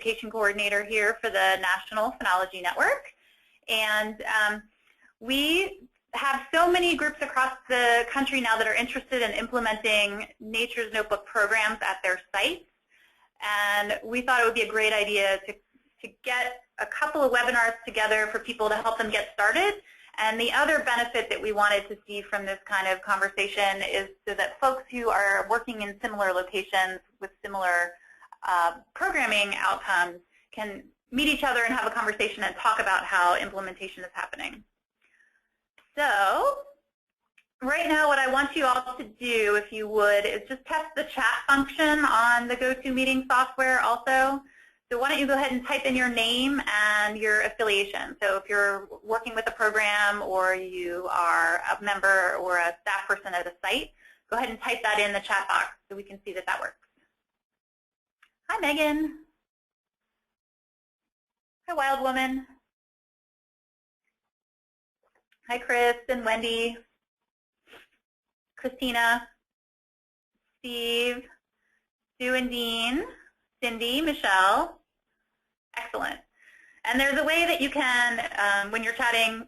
Education Coordinator here for the National Phenology Network. And we have so many groups across the country now that are interested in implementing Nature's Notebook programs at their sites. And we thought it would be a great idea to get a couple of webinars together for people to help them get started. And the other benefit that we wanted to see from this kind of conversation is so that folks who are working in similar locations with similar programming outcomes can meet each other and have a conversation and talk about how implementation is happening. So right now what I want you all to do, if you would, is just test the chat function on the GoToMeeting software also. So why don't you go ahead and type in your name and your affiliation. So if you're working with a program or you are a member or a staff person at a site, go ahead and type that in the chat box so we can see that that works. Hi, Megan. Hi, Wild Woman. Hi, Chris and Wendy, Christina, Steve, Sue and Dean, Cindy, Michelle. Excellent. And there's a way that you can, when you're chatting,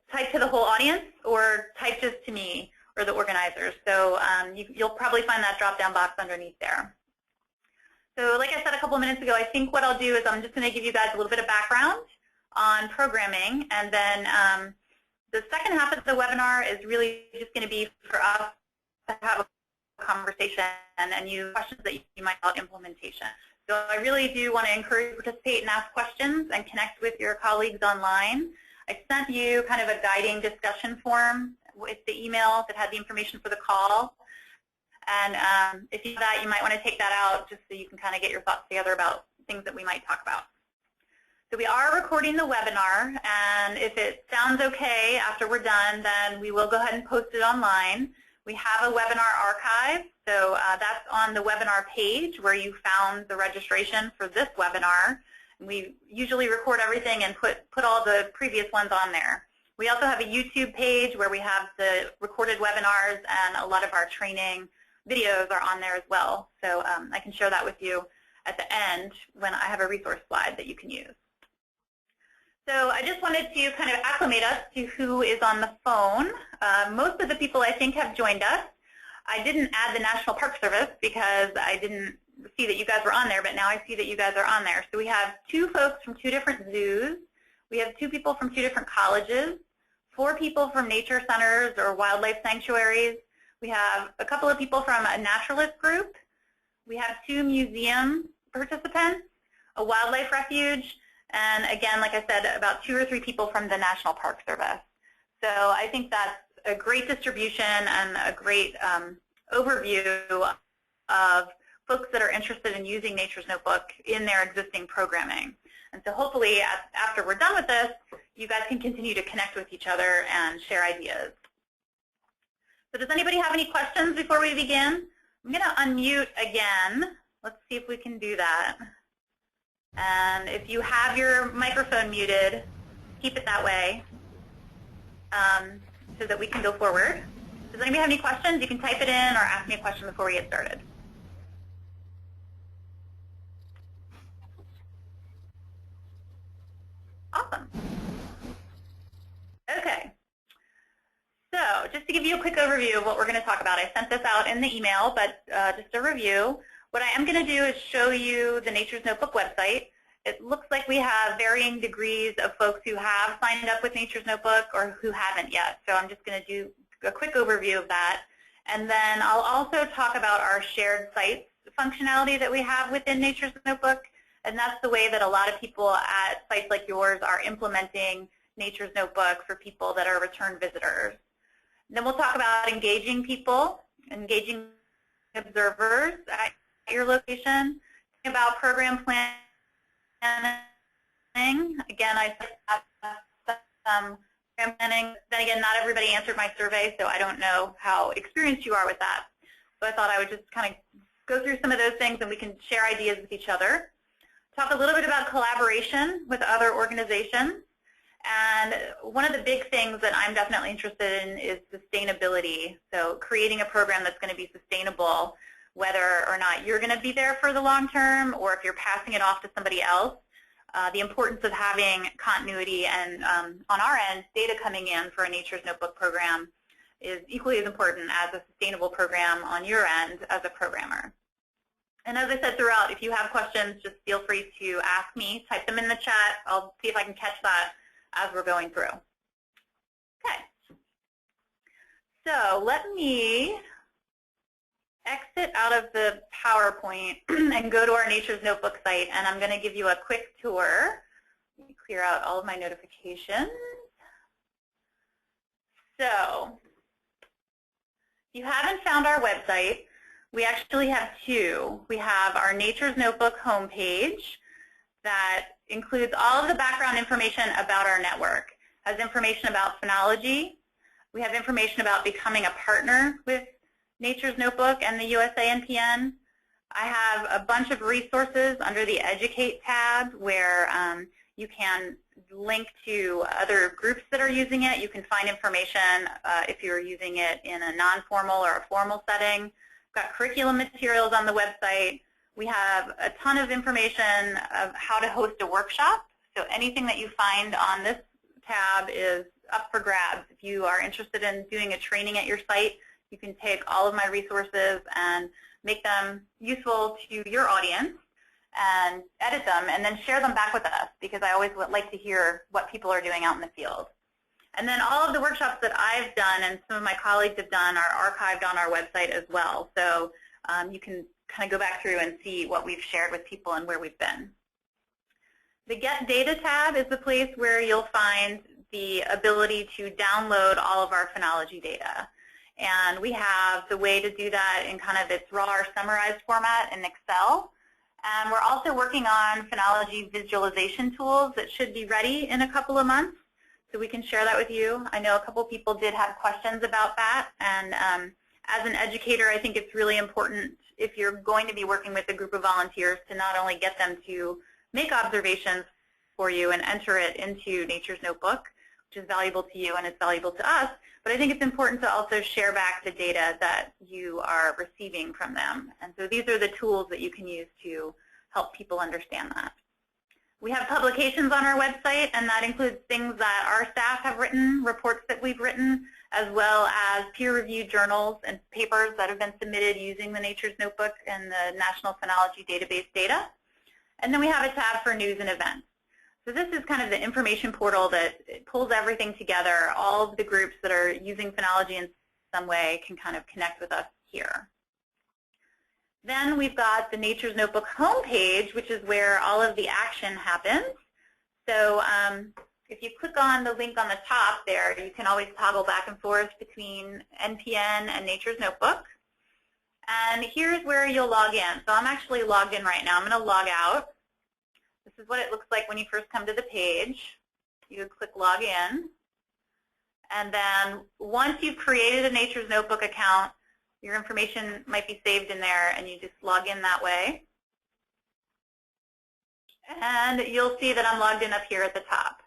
type to the whole audience or type just to me or the organizers. So you'll probably find that drop-down box underneath there. So like I said a couple minutes ago, I think what I'll do is I'm just going to give you guys a little bit of background on programming, and then the second half of the webinar is really just going to be for us to have a conversation and you questions that you might about implementation. So I really do want to encourage you to participate and ask questions and connect with your colleagues online. I sent you kind of a guiding discussion form with the email that had the information for the call. And if you do that, you might want to take that out just so you can kind of get your thoughts together about things that we might talk about. So we are recording the webinar, and if it sounds okay after we're done, then we will go ahead and post it online. We have a webinar archive, so that's on the webinar page where you found the registration for this webinar. And we usually record everything and put all the previous ones on there. We also have a YouTube page where we have the recorded webinars, and a lot of our training videos are on there as well. So I can share that with you at the end when I have a resource slide that you can use. So I just wanted to kind of acclimate us to who is on the phone. Most of the people I think have joined us. I didn't add the National Park Service because I didn't see that you guys were on there, but now I see that you guys are on there. So we have 2 folks from 2 different zoos. We have 2 people from 2 different colleges, 4 people from nature centers or wildlife sanctuaries. We have a couple of people from a naturalist group. We have 2 museum participants, a wildlife refuge, and again, like I said, about 2 or 3 people from the National Park Service. So I think that's a great distribution and a great overview of folks that are interested in using Nature's Notebook in their existing programming. And so hopefully after we're done with this, you guys can continue to connect with each other and share ideas. So does anybody have any questions before we begin? I'm going to unmute again. Let's see if we can do that. And if you have your microphone muted, keep it that way so that we can go forward. Does anybody have any questions? You can type it in or ask me a question before we get started. Awesome. Okay. So just to give you a quick overview of what we're going to talk about, I sent this out in the email, but just a review. What I am going to do is show you the Nature's Notebook website. It looks like we have varying degrees of folks who have signed up with Nature's Notebook or who haven't yet. So I'm just going to do a quick overview of that. And then I'll also talk about our shared sites functionality that we have within Nature's Notebook. And that's the way that a lot of people at sites like yours are implementing Nature's Notebook for people that are return visitors. Then we'll talk about engaging people, engaging observers at your location, about program planning. Again, I said some program planning. Then again, not everybody answered my survey, so I don't know how experienced you are with that. So I thought I would just kind of go through some of those things and we can share ideas with each other. Talk a little bit about collaboration with other organizations. And one of the big things that I'm definitely interested in is sustainability. So creating a program that's going to be sustainable whether or not you're going to be there for the long term or if you're passing it off to somebody else. The importance of having continuity and, on our end, data coming in for a Nature's Notebook program is equally as important as a sustainable program on your end as a programmer. And as I said throughout, if you have questions, just feel free to ask me, type them in the chat. I'll see if I can catch that as we're going through. Okay. So let me exit out of the PowerPoint and go to our Nature's Notebook site, and I'm going to give you a quick tour. Let me clear out all of my notifications. So if you haven't found our website, we actually have two. We have our Nature's Notebook homepage that includes all of the background information about our network. It has information about phenology. We have information about becoming a partner with Nature's Notebook and the USA-NPN. I have a bunch of resources under the Educate tab where you can link to other groups that are using it. You can find information if you're using it in a non-formal or a formal setting. We've got curriculum materials on the website. We have a ton of information of how to host a workshop. So anything that you find on this tab is up for grabs. If you are interested in doing a training at your site, you can take all of my resources and make them useful to your audience and edit them and then share them back with us, because I always like to hear what people are doing out in the field. And then all of the workshops that I've done and some of my colleagues have done are archived on our website as well. So you can kind of go back through and see what we've shared with people and where we've been. The Get Data tab is the place where you'll find the ability to download all of our phenology data. And we have the way to do that in kind of its raw or summarized format in Excel. And we're also working on phenology visualization tools that should be ready in a couple of months, so we can share that with you. I know a couple people did have questions about that, and as an educator, I think it's really important if you're going to be working with a group of volunteers to not only get them to make observations for you and enter it into Nature's Notebook, which is valuable to you and it's valuable to us, but I think it's important to also share back the data that you are receiving from them. And so these are the tools that you can use to help people understand that. We have publications on our website, and that includes things that our staff have written, reports that we've written, as well as peer-reviewed journals and papers that have been submitted using the Nature's Notebook and the National Phenology Database data. And then we have a tab for news and events. So this is kind of the information portal that pulls everything together. All of the groups that are using phenology in some way can kind of connect with us here. Then we've got the Nature's Notebook homepage, which is where all of the action happens. So if you click on the link on the top there, you can always toggle back and forth between NPN and Nature's Notebook. And here's where you'll log in. So I'm actually logged in right now. I'm going to log out. This is what it looks like when you first come to the page. You would click Log In. And then once you've created a Nature's Notebook account, your information might be saved in there, and you just log in that way. And you'll see that I'm logged in up here at the top.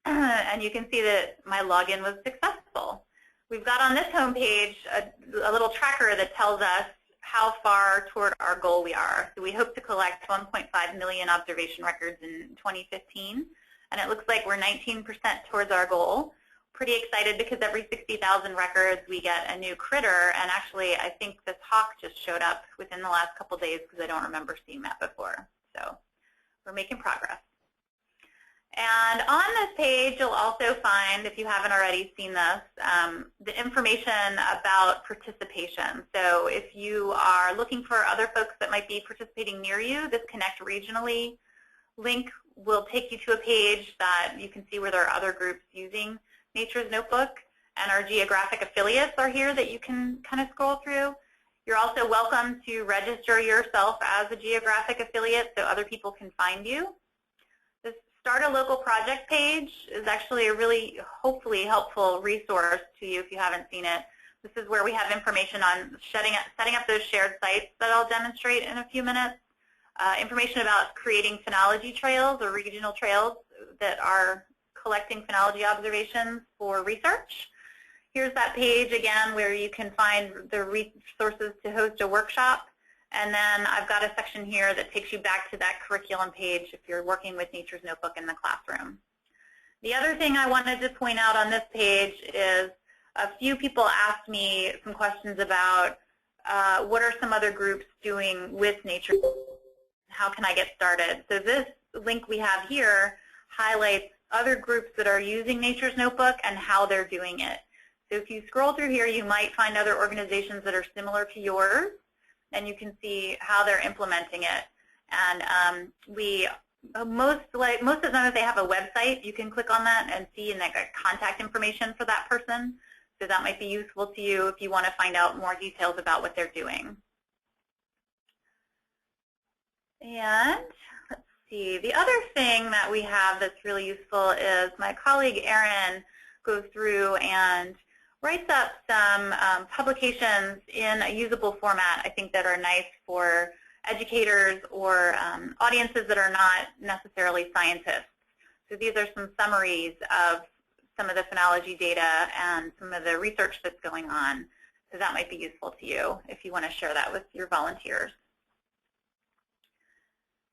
And you can see that my login was successful. We've got on this homepage a little tracker that tells us how far toward our goal we are. So we hope to collect 1.5 million observation records in 2015, and it looks like we're 19% towards our goal. Pretty excited because every 60,000 records we get a new critter, and actually I think this hawk just showed up within the last couple days because I don't remember seeing that before. So we're making progress. And on this page, you'll also find, if you haven't already seen this, the information about participation. So if you are looking for other folks that might be participating near you, this Connect Regionally link will take you to a page that you can see where there are other groups using Nature's Notebook, and our geographic affiliates are here that you can kind of scroll through. You're also welcome to register yourself as a geographic affiliate so other people can find you. This Start a Local Project page is actually a really, hopefully, helpful resource to you if you haven't seen it. This is where we have information on setting up those shared sites that I'll demonstrate in a few minutes. Information about creating phenology trails or regional trails that are collecting phenology observations for research. here's that page again where you can find the resources to host a workshop. And then I've got a section here that takes you back to that curriculum page if you're working with Nature's Notebook in the classroom. The other thing I wanted to point out on this page is a few people asked me some questions about what are some other groups doing with nature? How can I get started? So this link we have here highlights other groups that are using Nature's Notebook and how they're doing it. So if you scroll through here, you might find other organizations that are similar to yours, and you can see how they're implementing it. And most of the time, if they have a website, you can click on that and see and get contact information for that person. So that might be useful to you if you want to find out more details about what they're doing. And let's see, the other thing that we have that's really useful is my colleague Erin goes through and writes up some publications in a usable format, I think, that are nice for educators or audiences that are not necessarily scientists. So these are some summaries of some of the phenology data and some of the research that's going on. So that might be useful to you if you want to share that with your volunteers.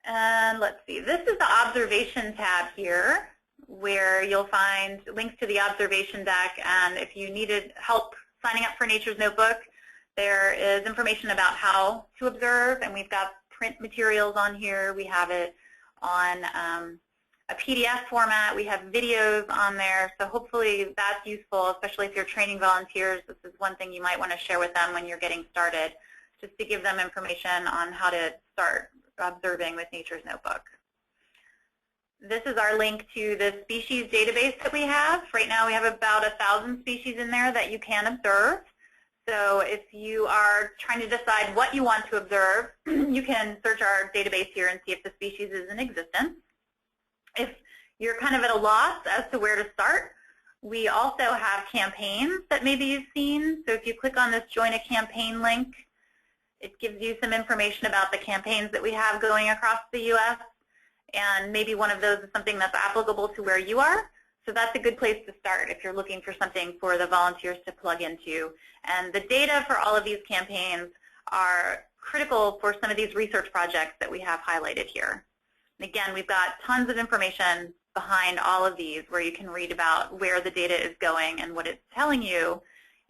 And let's see, this is the observation tab here where you'll find links to the observation deck, and if you needed help signing up for Nature's Notebook, there is information about how to observe, and we've got print materials on here. We have it on a PDF format. We have videos on there, so hopefully that's useful, especially if you're training volunteers. This is one thing you might want to share with them when you're getting started, just to give them information on how to start observing with Nature's Notebook. This is our link to the species database that we have. Right now we have about 1,000 species in there that you can observe. So if you are trying to decide what you want to observe, you can search our database here and see if the species is in existence. If you're kind of at a loss as to where to start, we also have campaigns that maybe you've seen. So if you click on this Join a Campaign link, it gives you some information about the campaigns that we have going across the U.S. And maybe one of those is something that's applicable to where you are. So that's a good place to start if you're looking for something for the volunteers to plug into. And the data for all of these campaigns are critical for some of these research projects that we have highlighted here. And again, we've got tons of information behind all of these where you can read about where the data is going and what it's telling you.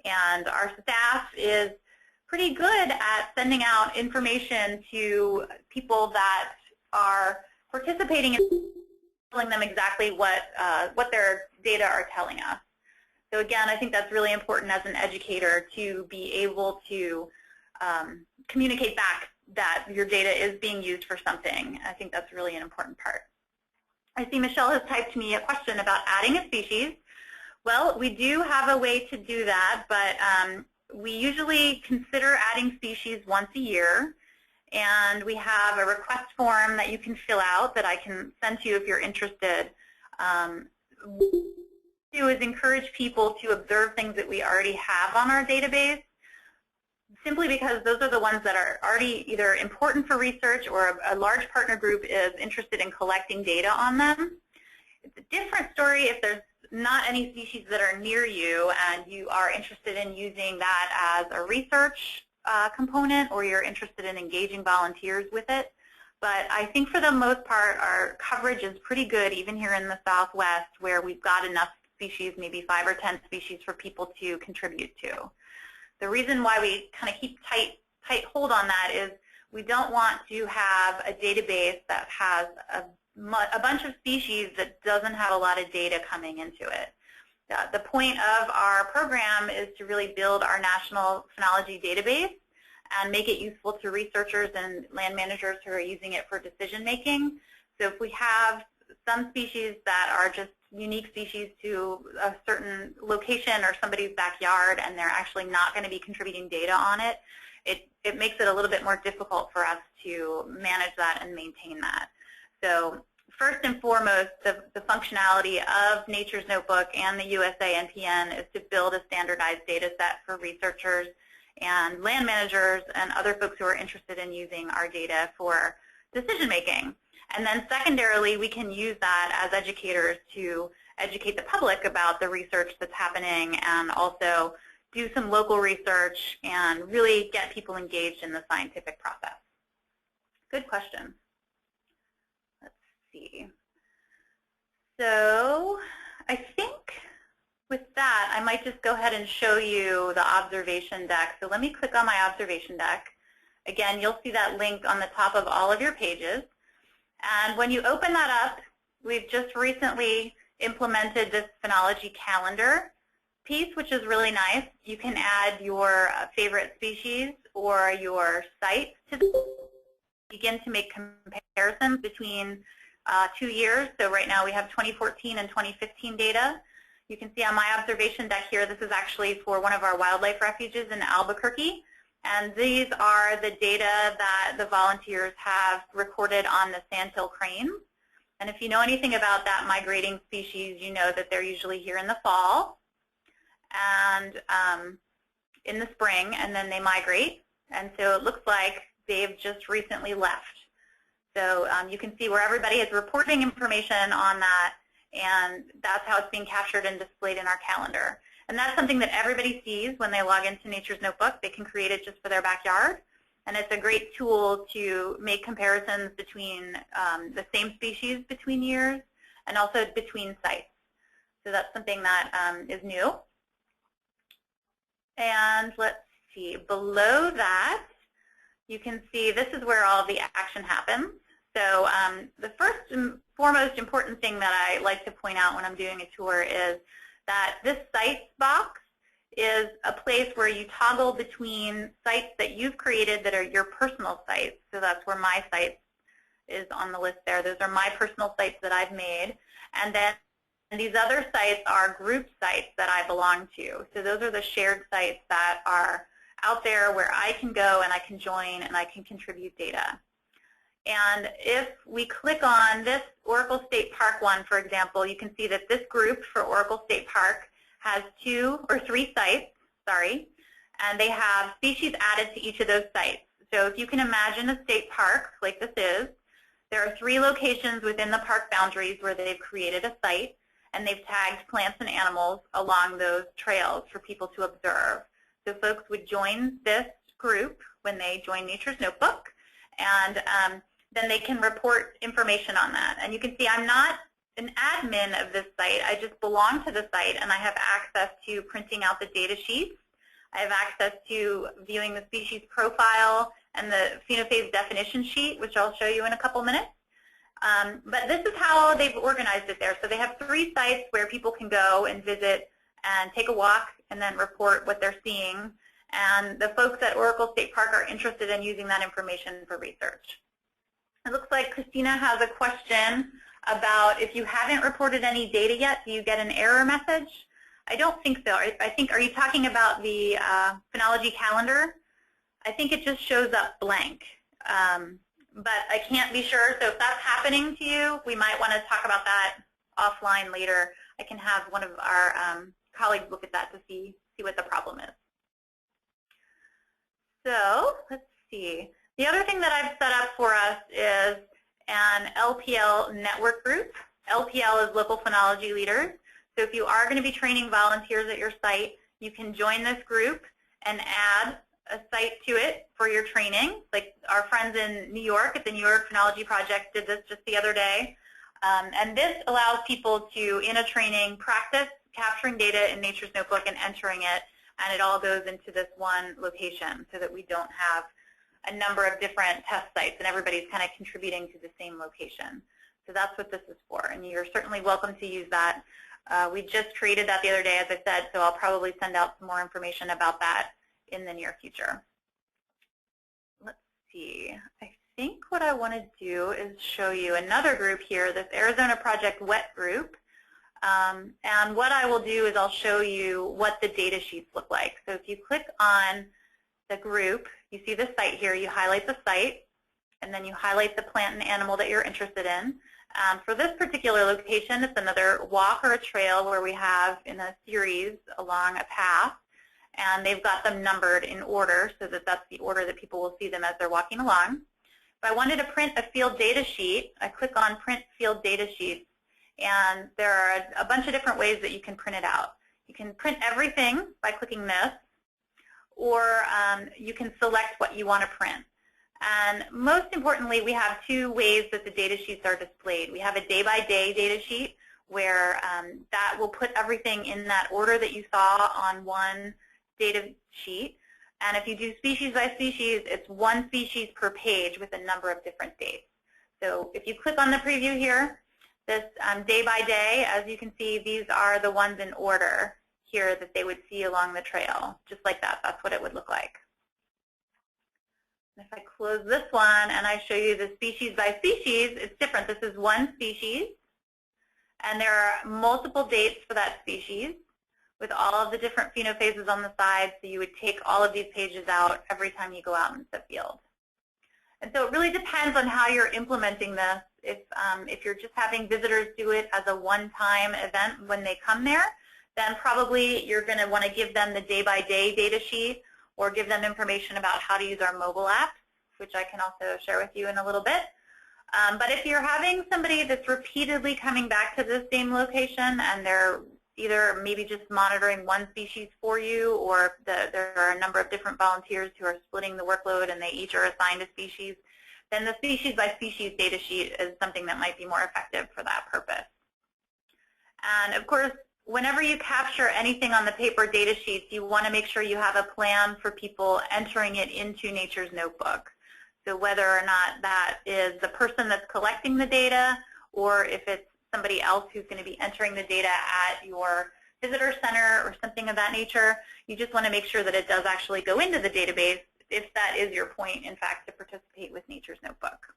And our staff is pretty good at sending out information to people that are participating in telling them exactly what their data are telling us. So again, I think that's really important as an educator to be able to communicate back that your data is being used for something. I think that's really an important part. I see Michelle has typed me a question about adding a species. Well, we do have a way to do that, but we usually consider adding species once a year. And we have a request form that you can fill out that I can send to you if you're interested. What we do is encourage people to observe things that we already have on our database, simply because those are the ones that are already either important for research or a large partner group is interested in collecting data on them. It's a different story if there's not any species that are near you and you are interested in using that as a research component, or you're interested in engaging volunteers with it. But I think for the most part, our coverage is pretty good, even here in the Southwest, where we've got enough species, maybe 5 or 10 species for people to contribute to. The reason why we kind of keep tight hold on that is we don't want to have a database that has a bunch of species that doesn't have a lot of data coming into it. The point of our program is to really build our national phenology database and make it useful to researchers and land managers who are using it for decision making. So if we have some species that are just unique species to a certain location or somebody's backyard and they're actually not going to be contributing data on it, it makes it a little bit more difficult for us to manage that and maintain that. So first and foremost, the functionality of Nature's Notebook and the USA-NPN is to build a standardized data set for researchers and land managers and other folks who are interested in using our data for decision making. And then secondarily, we can use that as educators to educate the public about the research that's happening and also do some local research and really get people engaged in the scientific process. Good question. Let's see. So I think with that, I might just go ahead and show you the observation deck. So let me click on my observation deck. Again, you'll see that link on the top of all of your pages. And when you open that up, we've just recently implemented this Phenology Calendar piece, which is really nice. You can add your favorite species or your sites to begin to make comparisons between 2 years. So right now we have 2014 and 2015 data. You can see on my observation deck here, this is actually for one of our wildlife refuges in Albuquerque. And these are the data that the volunteers have recorded on the sandhill cranes. And if you know anything about that migrating species, you know that they're usually here in the fall and in the spring, and then they migrate. And so it looks like they've just recently left. So you can see where everybody is reporting information on that, and that's how it's being captured and displayed in our calendar. And that's something that everybody sees when they log into Nature's Notebook. They can create it just for their backyard. And it's a great tool to make comparisons between the same species between years and also between sites. So that's something that is new. And let's see, below that, you can see this is where all the action happens. So the first and foremost important thing that I like to point out when I'm doing a tour is that this sites box is a place where you toggle between sites that you've created that are your personal sites. So that's where my site is on the list there. Those are my personal sites that I've made. And then these other sites are group sites that I belong to. So those are the shared sites that are out there where I can go and I can join and I can contribute data. And if we click on this Oracle State Park one, for example, you can see that this group for Oracle State Park has 2 or 3 sites, and they have species added to each of those sites. So if you can imagine a state park like this is, there are 3 locations within the park boundaries where they've created a site, and they've tagged plants and animals along those trails for people to observe. So folks would join this group when they join Nature's Notebook, and then they can report information on that. And you can see I'm not an admin of this site. I just belong to the site, and I have access to printing out the data sheets. I have access to viewing the species profile and the phenophase definition sheet, which I'll show you in a couple minutes. But this is how they've organized it there. So they have 3 sites where people can go and visit and take a walk and then report what they're seeing. And the folks at Oracle State Park are interested in using that information for research. It looks like Christina has a question about if you haven't reported any data yet, do you get an error message? I don't think so. I think, are you talking about the Phenology Calendar? I think it just shows up blank. But I can't be sure. So if that's happening to you, we might want to talk about that offline later. I can have one of our colleagues look at that to see what the problem is. So let's see. The other thing that I've set up for us is an LPL Network Group. LPL is Local Phenology Leaders. So if you are going to be training volunteers at your site, you can join this group and add a site to it for your training. Like our friends in New York at the New York Phenology Project did this just the other day. And this allows people to, in a training, practice capturing data in Nature's Notebook and entering it, and it all goes into this one location so that we don't have a number of different test sites and everybody's kind of contributing to the same location. So that's what this is for, and you're certainly welcome to use that. We just created that the other day, as I said, so I'll probably send out some more information about that in the near future. Let's see. I think what I want to do is show you another group here, this Arizona Project Wet group. And what I will do is I'll show you what the data sheets look like. So if you click on the group, you see the site here, you highlight the site, and then you highlight the plant and animal that you're interested in. For this particular location, it's another walk or a trail where we have in a series along a path, and they've got them numbered in order so that that's the order that people will see them as they're walking along. If I wanted to print a field data sheet, I click on Print Field Data Sheets, And there are a bunch of different ways that you can print it out. You can print everything by clicking this, or you can select what you want to print. And most importantly, we have two ways that the data sheets are displayed. We have a day-by-day data sheet where that will put everything in that order that you saw on one data sheet. And if you do species by species, it's one species per page with a number of different dates. So if you click on the preview here, this day by day, as you can see, these are the ones in order here that they would see along the trail. Just like that, that's what it would look like. If I close this one and I show you the species by species, it's different. This is one species, and there are multiple dates for that species with all of the different phenophases on the side, so you would take all of these pages out every time you go out into the field. And so it really depends on how you're implementing this. If you're just having visitors do it as a one-time event when they come there, then probably you're going to want to give them the day-by-day data sheet or give them information about how to use our mobile apps, which I can also share with you in a little bit. But if you're having somebody that's repeatedly coming back to the same location and they're either maybe just monitoring one species for you, or there are a number of different volunteers who are splitting the workload and they each are assigned a species, then the species by species data sheet is something that might be more effective for that purpose. And of course, whenever you capture anything on the paper data sheets, you want to make sure you have a plan for people entering it into Nature's Notebook. So whether or not that is the person that's collecting the data, or if it's somebody else who's going to be entering the data at your visitor center or something of that nature, you just want to make sure that it does actually go into the database if that is your point, in fact, to participate with Nature's Notebook.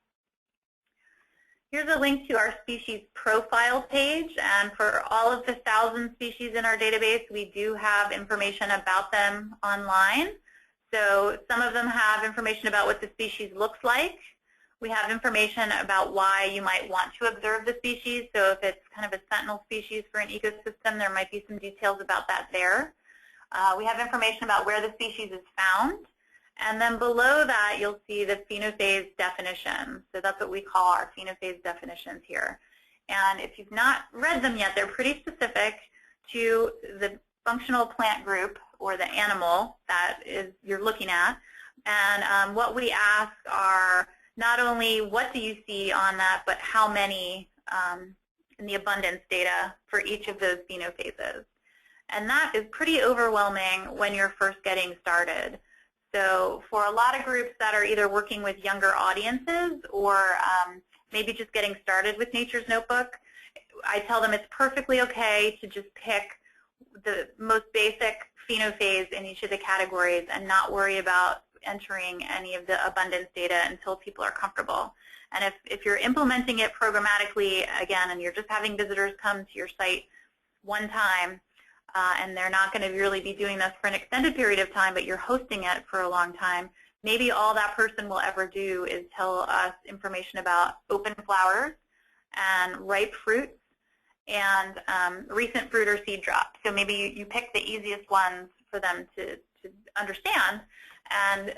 Here's a link to our species profile page, and for all of the 1,000 species in our database, we do have information about them online. So some of them have information about what the species looks like. We have information about why you might want to observe the species. So if it's kind of a sentinel species for an ecosystem, there might be some details about that there. We have information about where the species is found. And then below that, you'll see the phenophase definition. So that's what we call our phenophase definitions here. And if you've not read them yet, they're pretty specific to the functional plant group or the animal that you're looking at. And what we ask are not only what do you see on that, but how many in the abundance data for each of those phenophases. And that is pretty overwhelming when you're first getting started. So for a lot of groups that are either working with younger audiences or maybe just getting started with Nature's Notebook, I tell them it's perfectly okay to just pick the most basic phenophase in each of the categories and not worry about entering any of the abundance data until people are comfortable. And if you're implementing it programmatically, again, and you're just having visitors come to your site one time, and they're not going to really be doing this for an extended period of time, but you're hosting it for a long time, maybe all that person will ever do is tell us information about open flowers and ripe fruits and recent fruit or seed drops. So maybe you pick the easiest ones for them to understand, and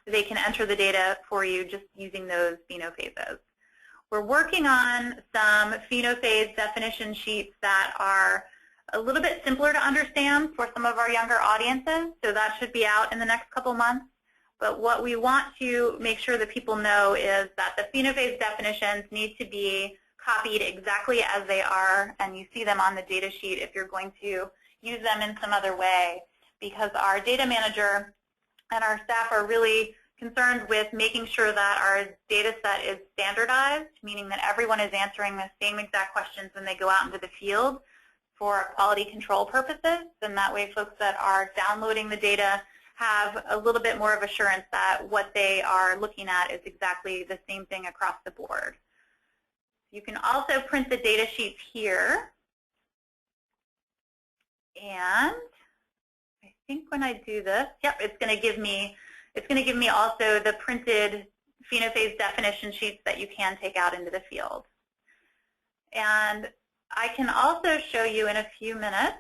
they can enter the data for you just using those phenophases. We're working on some phenophase definition sheets that are a little bit simpler to understand for some of our younger audiences, so that should be out in the next couple months. But what we want to make sure that people know is that the phenophase definitions need to be copied exactly as they are, and you see them on the data sheet if you're going to use them in some other way, because our data manager and our staff are really concerned with making sure that our data set is standardized, meaning that everyone is answering the same exact questions when they go out into the field for quality control purposes, and that way folks that are downloading the data have a little bit more of assurance that what they are looking at is exactly the same thing across the board. You can also print the data sheets here, and I think when I do this, yep, it's going to give me also the printed phenophase definition sheets that you can take out into the field. And I can also show you in a few minutes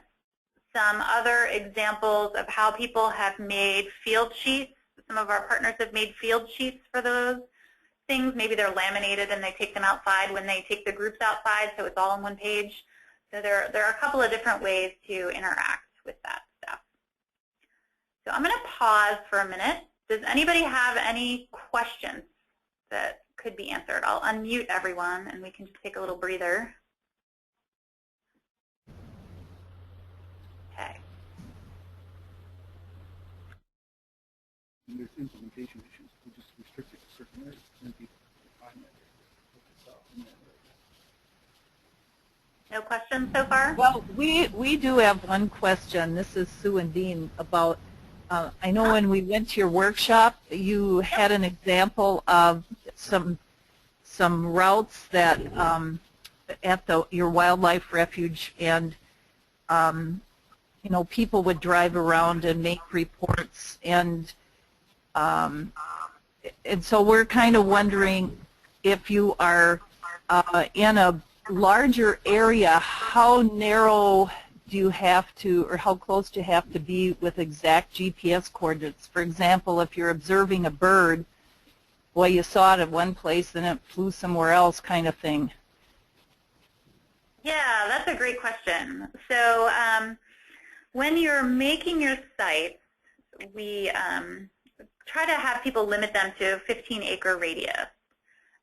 some other examples of how people have made field sheets. Some of our partners have made field sheets for those. things. Maybe they're laminated and they take them outside when they take the groups outside, so it's all on one page. So there are a couple of different ways to interact with that stuff. So I'm going to pause for a minute. Does anybody have any questions that could be answered? I'll unmute everyone and we can just take a little breather. Okay. And there's implementation issues. We just restrict it to certain areas, and people find that. No questions so far? Well, we do have one question. This is Sue and Dean about, I know when we went to your workshop, you had an example of some routes that at your wildlife refuge, and you know, people would drive around and make reports, and so we're kind of wondering if you are in a larger area, how narrow do you have to, or how close do you have to be with exact GPS coordinates? For example, if you're observing a bird, well, you saw it at one place and it flew somewhere else, kind of thing. Yeah, that's a great question. So when you're making your sites, we try to have people limit them to a 15-acre radius.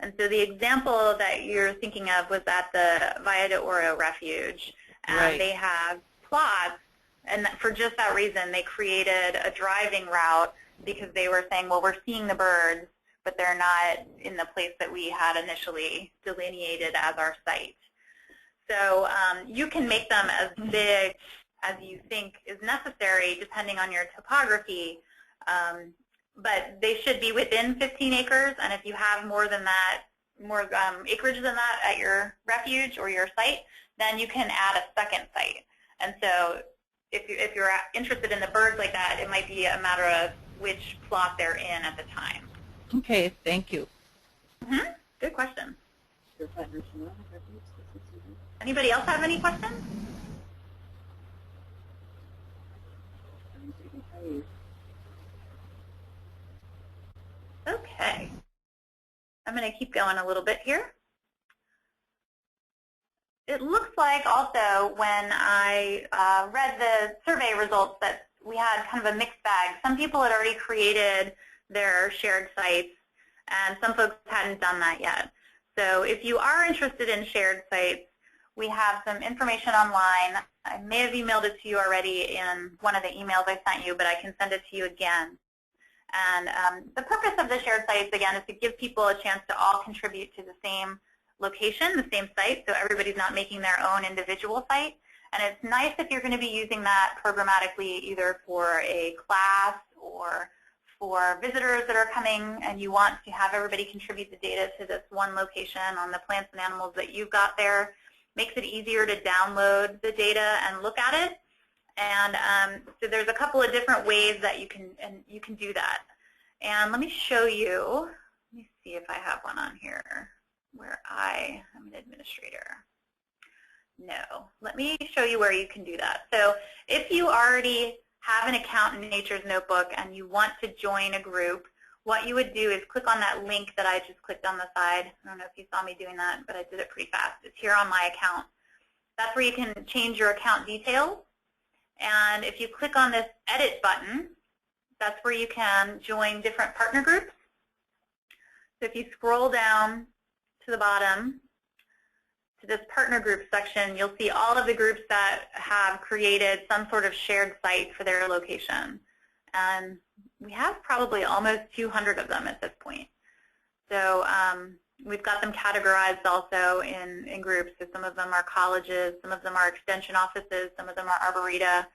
And so the example that you're thinking of was at the Valle de Oro Refuge. And right. They have plots, and for just that reason, they created a driving route because they were saying, well, we're seeing the birds, but they're not in the place that we had initially delineated as our site. So you can make them as big as you think is necessary depending on your topography. But they should be within 15 acres, and if you have more than that, more acreage than that at your refuge or your site, then you can add a second site. And so if you're interested in the birds like that, it might be a matter of which plot they're in at the time. Okay, thank you. Mm-hmm. Good question. Anybody else have any questions? Okay. I'm going to keep going a little bit here. It looks like also when I read the survey results that we had kind of a mixed bag. Some people had already created their shared sites, and some folks hadn't done that yet. So if you are interested in shared sites, we have some information online. I may have emailed it to you already in one of the emails I sent you, but I can send it to you again. And the purpose of the shared sites, again, is to give people a chance to all contribute to the same location, the same site, so everybody's not making their own individual site. And it's nice if you're going to be using that programmatically either for a class or for visitors that are coming and you want to have everybody contribute the data to this one location on the plants and animals that you've got there. Makes it easier to download the data and look at it. And so there's a couple of different ways that you can do that. And let me show you. Let me see if I have one on here where I am an administrator. No. Let me show you where you can do that. So if you already have an account in Nature's Notebook and you want to join a group, what you would do is click on that link that I just clicked on the side. I don't know if you saw me doing that, but I did it pretty fast. It's here on my account. That's where you can change your account details. And if you click on this edit button, that's where you can join different partner groups. So if you scroll down to the bottom to this partner group section, you'll see all of the groups that have created some sort of shared site for their location. And we have probably almost 200 of them at this point. So we've got them categorized also in groups. So some of them are colleges, some of them are extension offices, some of them are arboreta.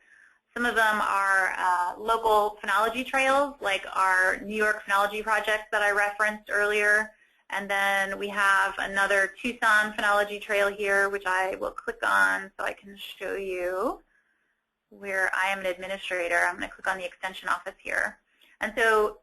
Some of them are local phenology trails, like our New York Phenology project that I referenced earlier. And then we have another Tucson Phenology trail here, which I will click on so I can show you where I am an administrator. I'm going to click on the extension office here. And so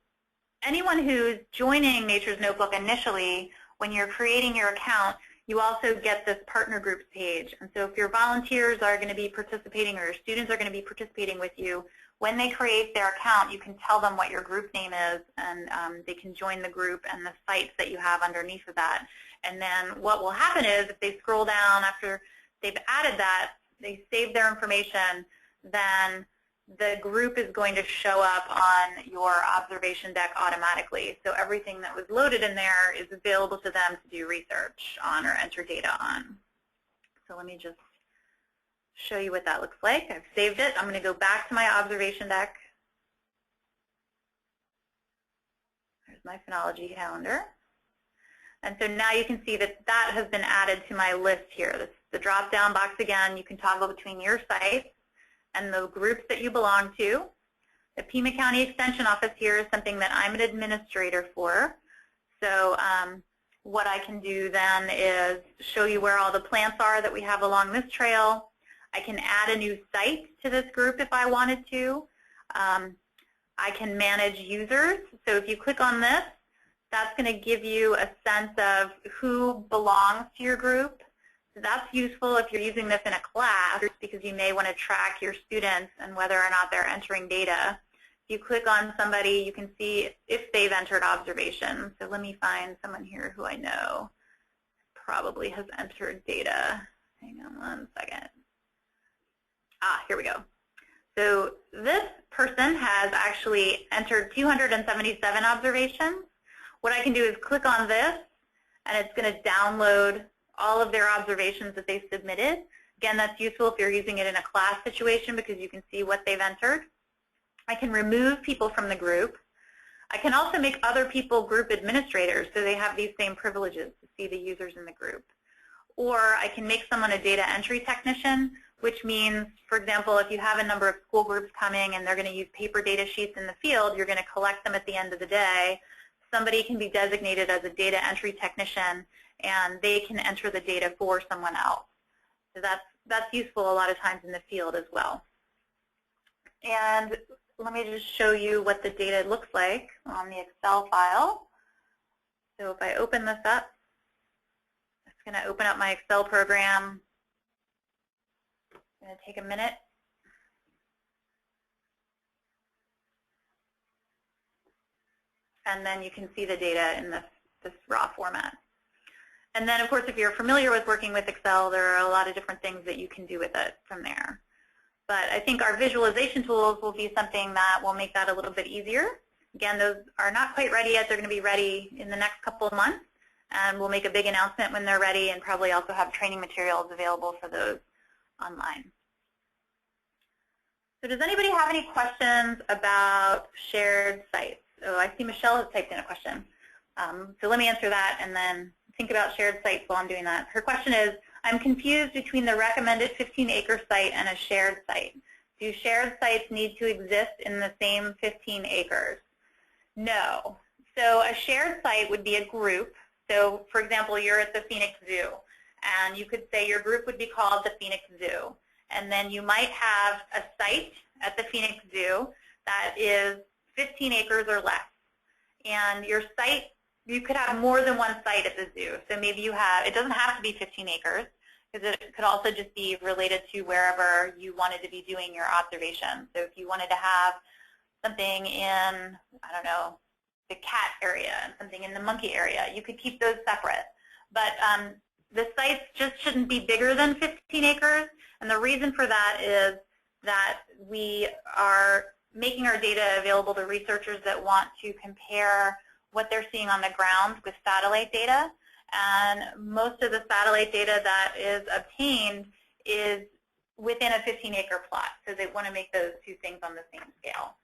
anyone who's joining Nature's Notebook initially, when you're creating your account, you also get this partner groups page. And so if your volunteers are going to be participating or your students are going to be participating with you, when they create their account, you can tell them what your group name is, and they can join the group and the sites that you have underneath of that. And then what will happen is if they scroll down after they've added that, they save their information, then the group is going to show up on your observation deck automatically. So everything that was loaded in there is available to them to do research on or enter data on. So let me just show you what that looks like. I've saved it. I'm going to go back to my observation deck. There's my Phenology Calendar. And so now you can see that that has been added to my list here. This is the drop-down box again. You can toggle between your sites and the groups that you belong to. The Pima County Extension Office here is something that I'm an administrator for. So what I can do then is show you where all the plants are that we have along this trail. I can add a new site to this group if I wanted to. I can manage users. So if you click on this, that's going to give you a sense of who belongs to your group. So that's useful if you're using this in a class because you may want to track your students and whether or not they're entering data. If you click on somebody, you can see if they've entered observations. So let me find someone here who I know probably has entered data. Hang on one second. Here we go. So this person has actually entered 277 observations. What I can do is click on this, and it's going to download all of their observations that they submitted. Again, that's useful if you're using it in a class situation because you can see what they've entered. I can remove people from the group. I can also make other people group administrators so they have these same privileges to see the users in the group. Or I can make someone a data entry technician, which means, for example, if you have a number of school groups coming and they're going to use paper data sheets in the field, you're going to collect them at the end of the day. Somebody can be designated as a data entry technician, and they can enter the data for someone else. So that's useful a lot of times in the field as well. And let me just show you what the data looks like on the Excel file. So if I open this up, it's going to open up my Excel program. It's going to take a minute. And then you can see the data in this raw format. And then, of course, if you're familiar with working with Excel, there are a lot of different things that you can do with it from there. But I think our visualization tools will be something that will make that a little bit easier. Again, those are not quite ready yet. They're going to be ready in the next couple of months. And we'll make a big announcement when they're ready and probably also have training materials available for those online. So does anybody have any questions about shared sites? Oh, I see Michelle has typed in a question. So let me answer that and then think about shared sites while I'm doing that. Her question is, I'm confused between the recommended 15-acre site and a shared site. Do shared sites need to exist in the same 15 acres? No. So a shared site would be a group. So for example, you're at the Phoenix Zoo, and you could say your group would be called the Phoenix Zoo. And then you might have a site at the Phoenix Zoo that is 15 acres or less. And your site, you could have more than one site at the zoo. So maybe you have, it doesn't have to be 15 acres, because it could also just be related to wherever you wanted to be doing your observations. So if you wanted to have something in, I don't know, the cat area and something in the monkey area, you could keep those separate. But the sites just shouldn't be bigger than 15 acres. And the reason for that is that we are making our data available to researchers that want to compare what they're seeing on the ground with satellite data. And most of the satellite data that is obtained is within a 15-acre plot. So they want to make those two things on the same scale.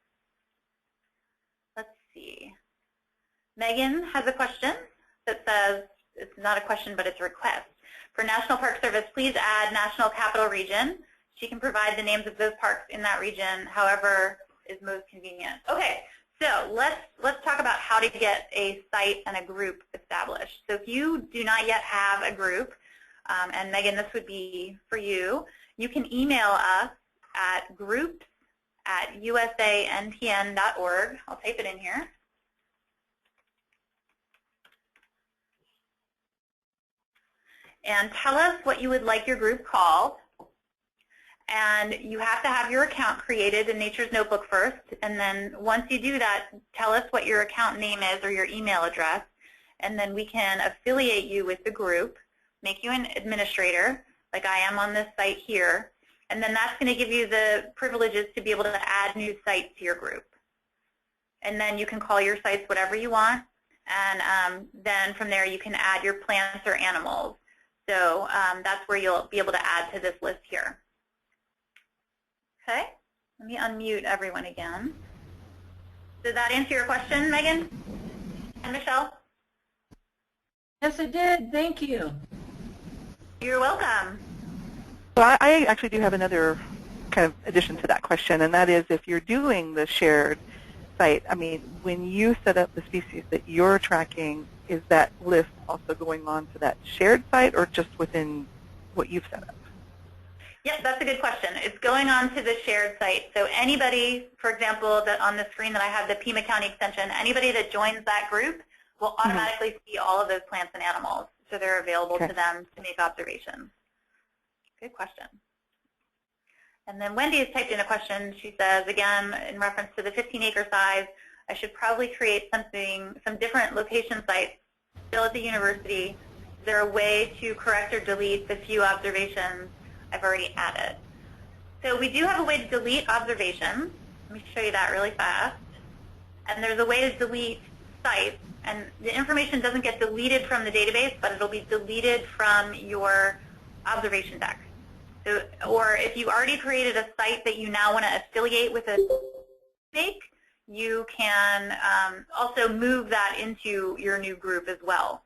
Let's see. Megan has a question that says, it's not a question, but it's a request. For National Park Service, please add National Capital Region. She can provide the names of those parks in that region, however is most convenient. Okay, so let's talk about how to get a site and a group established. So if you do not yet have a group, and Megan, this would be for you, you can email us at groups@USA-NPN.org. I'll type it in here. and tell us what you would like your group called. And you have to have your account created in Nature's Notebook first, and then once you do that, tell us what your account name is or your email address, and then we can affiliate you with the group, make you an administrator, like I am on this site here, and then that's going to give you the privileges to be able to add new sites to your group. And then you can call your sites whatever you want, and then from there you can add your plants or animals. So that's where you'll be able to add to this list here. Okay, let me unmute everyone again. Did that answer your question, Megan and Michelle? Yes, it did. Thank you. You're welcome. So I actually do have another kind of addition to that question, and that is if you're doing the shared site, I mean, when you set up the species that you're tracking, is that list also going on to that shared site or just within what you've set up? Yep, that's a good question. It's going on to the shared site. So anybody, for example, that on the screen that I have the Pima County extension, anybody that joins that group will automatically see all of those plants and animals. So they're available to them to make observations. Good question. And then Wendy has typed in a question. She says, again, in reference to the 15-acre size, I should probably create some different location sites still at the university. Is there a way to correct or delete the few observations I've already added? So we do have a way to delete observations. Let me show you that really fast. And there's a way to delete sites. And the information doesn't get deleted from the database, but it'll be deleted from your observation deck. So, or if you already created a site that you now want to affiliate with a snake, you can also move that into your new group as well.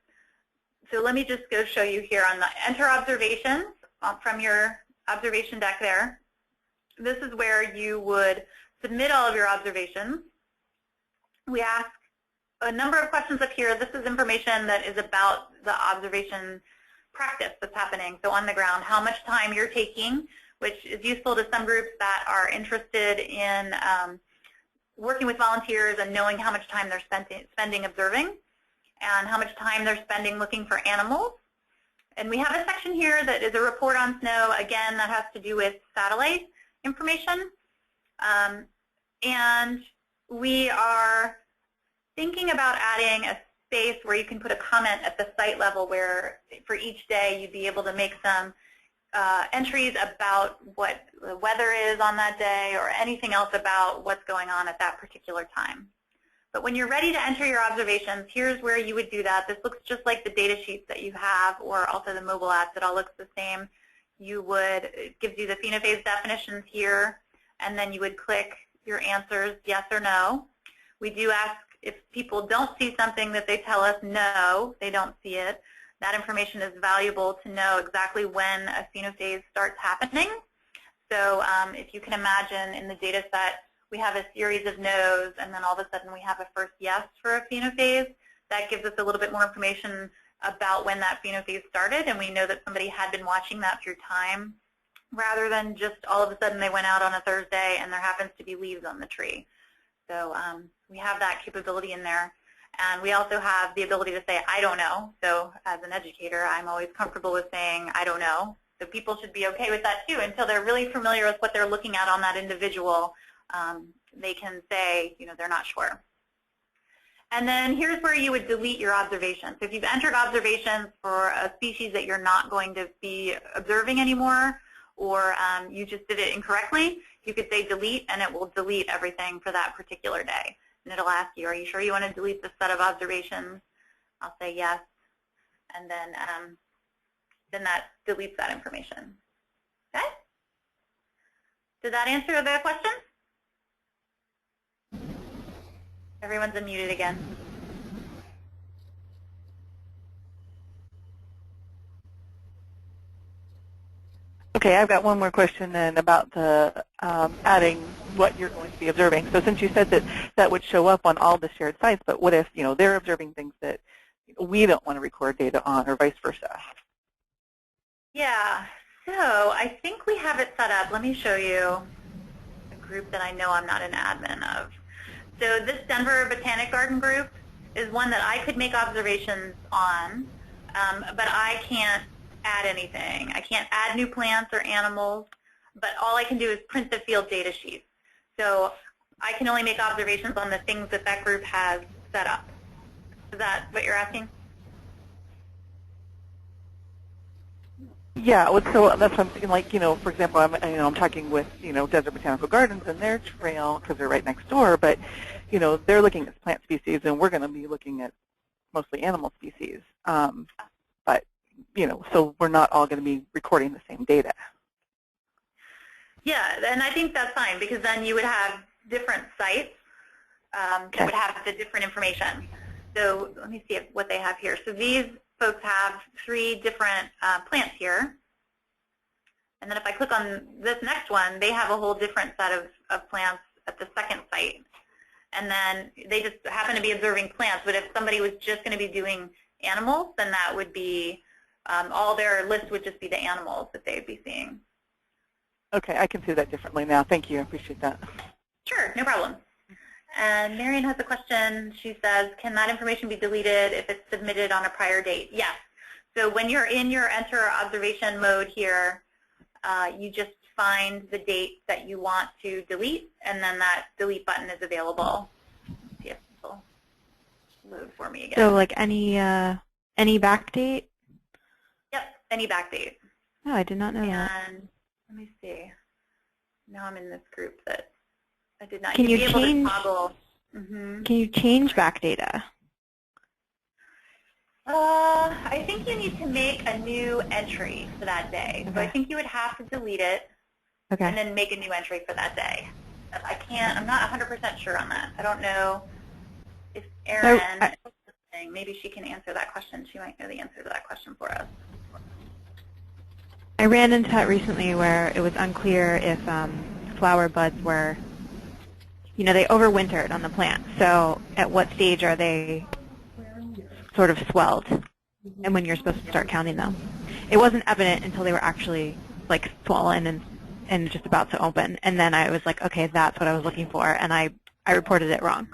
So let me just go show you here on the enter observations from your observation deck there. This is where you would submit all of your observations. We ask a number of questions up here. This is information that is about the observation practice that's happening. So on the ground, how much time you're taking, which is useful to some groups that are interested in working with volunteers and knowing how much time they're spending observing and how much time they're spending looking for animals. And we have a section here that is a report on snow. Again, that has to do with satellite information. And we are thinking about adding a space where you can put a comment at the site level where for each day you'd be able to make some entries about what the weather is on that day or anything else about what's going on at that particular time. But when you're ready to enter your observations, here's where you would do that. This looks just like the data sheets that you have or also the mobile apps. It all looks the same. It gives you the phenophase definitions here, and then you would click your answers, yes or no. We do ask if people don't see something that they tell us no, they don't see it. That information is valuable to know exactly when a phenophase starts happening. So if you can imagine in the data set, we have a series of no's, and then all of a sudden we have a first yes for a phenophase. That gives us a little bit more information about when that phenophase started, and we know that somebody had been watching that through time, rather than just all of a sudden they went out on a Thursday and there happens to be leaves on the tree. So we have that capability in there. And we also have the ability to say, I don't know. So as an educator, I'm always comfortable with saying, I don't know. So people should be okay with that too. Until they're really familiar with what they're looking at on that individual, they can say, they're not sure. And then here's where you would delete your observations. So if you've entered observations for a species that you're not going to be observing anymore, or you just did it incorrectly, you could say delete, and it will delete everything for that particular day. And it'll ask you, are you sure you want to delete this set of observations? I'll say yes, and then that deletes that information. Okay? Did that answer the question? Everyone's unmuted again. Okay, I've got one more question then about the adding what you're going to be observing. So since you said that that would show up on all the shared sites, but what if they're observing things that we don't want to record data on, or vice versa? Yeah, so I think we have it set up. Let me show you a group that I know I'm not an admin of. So this Denver Botanic Garden group is one that I could make observations on, but I can't add anything. I can't add new plants or animals, but all I can do is print the field data sheet. So I can only make observations on the things that that group has set up. Is that what you're asking? Yeah, so that's what I'm thinking. Like, for example, I'm talking with Desert Botanical Gardens and their trail because they're right next door. But they're looking at plant species, and we're going to be looking at mostly animal species. But so we're not all going to be recording the same data. Yeah, and I think that's fine because then you would have different sites that would have the different information. So let me see what they have here. So these folks have 3 different plants here. And then if I click on this next one, they have a whole different set of plants at the second site. And then they just happen to be observing plants. But if somebody was just going to be doing animals, then that would be, all their list would just be the animals that they'd be seeing. Okay, I can see that differently now. Thank you. I appreciate that. Sure, no problem. And Marion has a question. She says, can that information be deleted if it's submitted on a prior date? Yes. So when you're in your enter observation mode here, you just find the date that you want to delete, and then that delete button is available. Let's see if this will load for me again. So like any back date? Yep, any back date. Oh, I did not know that. And let me see. Now I'm in this group that I did not. Can you be change? Able to toggle. Mm-hmm. Can you change back data? I think you need to make a new entry for that day. Okay. So I think you would have to delete it and then make a new entry for that day. I'm not 100% sure on that. I don't know if Erin, maybe she can answer that question. She might know the answer to that question for us. I ran into that recently where it was unclear if flower buds were, they overwintered on the plant. So at what stage are they sort of swelled and when you're supposed to start counting them? It wasn't evident until they were actually like swollen and just about to open. And then I was like, okay, that's what I was looking for. And I reported it wrong.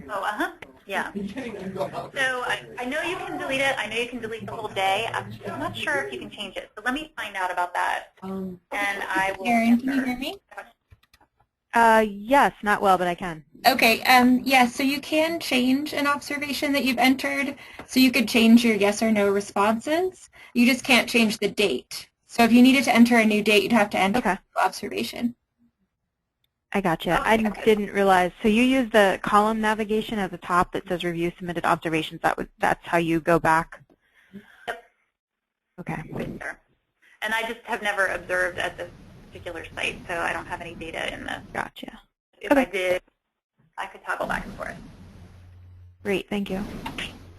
Oh, yeah. So I know you can delete it. I know you can delete the whole day. I'm just not sure if you can change it. So let me find out about that. And I will Erin, answer. can you hear me? Yes, not well, but I can. Okay, yeah, so you can change an observation that you've entered. So you could change your yes or no responses. You just can't change the date. So if you needed to enter a new date, you'd have to enter a new observation. I gotcha. Okay, I didn't realize. So you use the column navigation at the top that says review submitted observations. That's how you go back? Yep. Okay. Sure. And I just have never observed at this particular site, so I don't have any data in this. Gotcha. If I did, I could toggle back and forth. Great, thank you.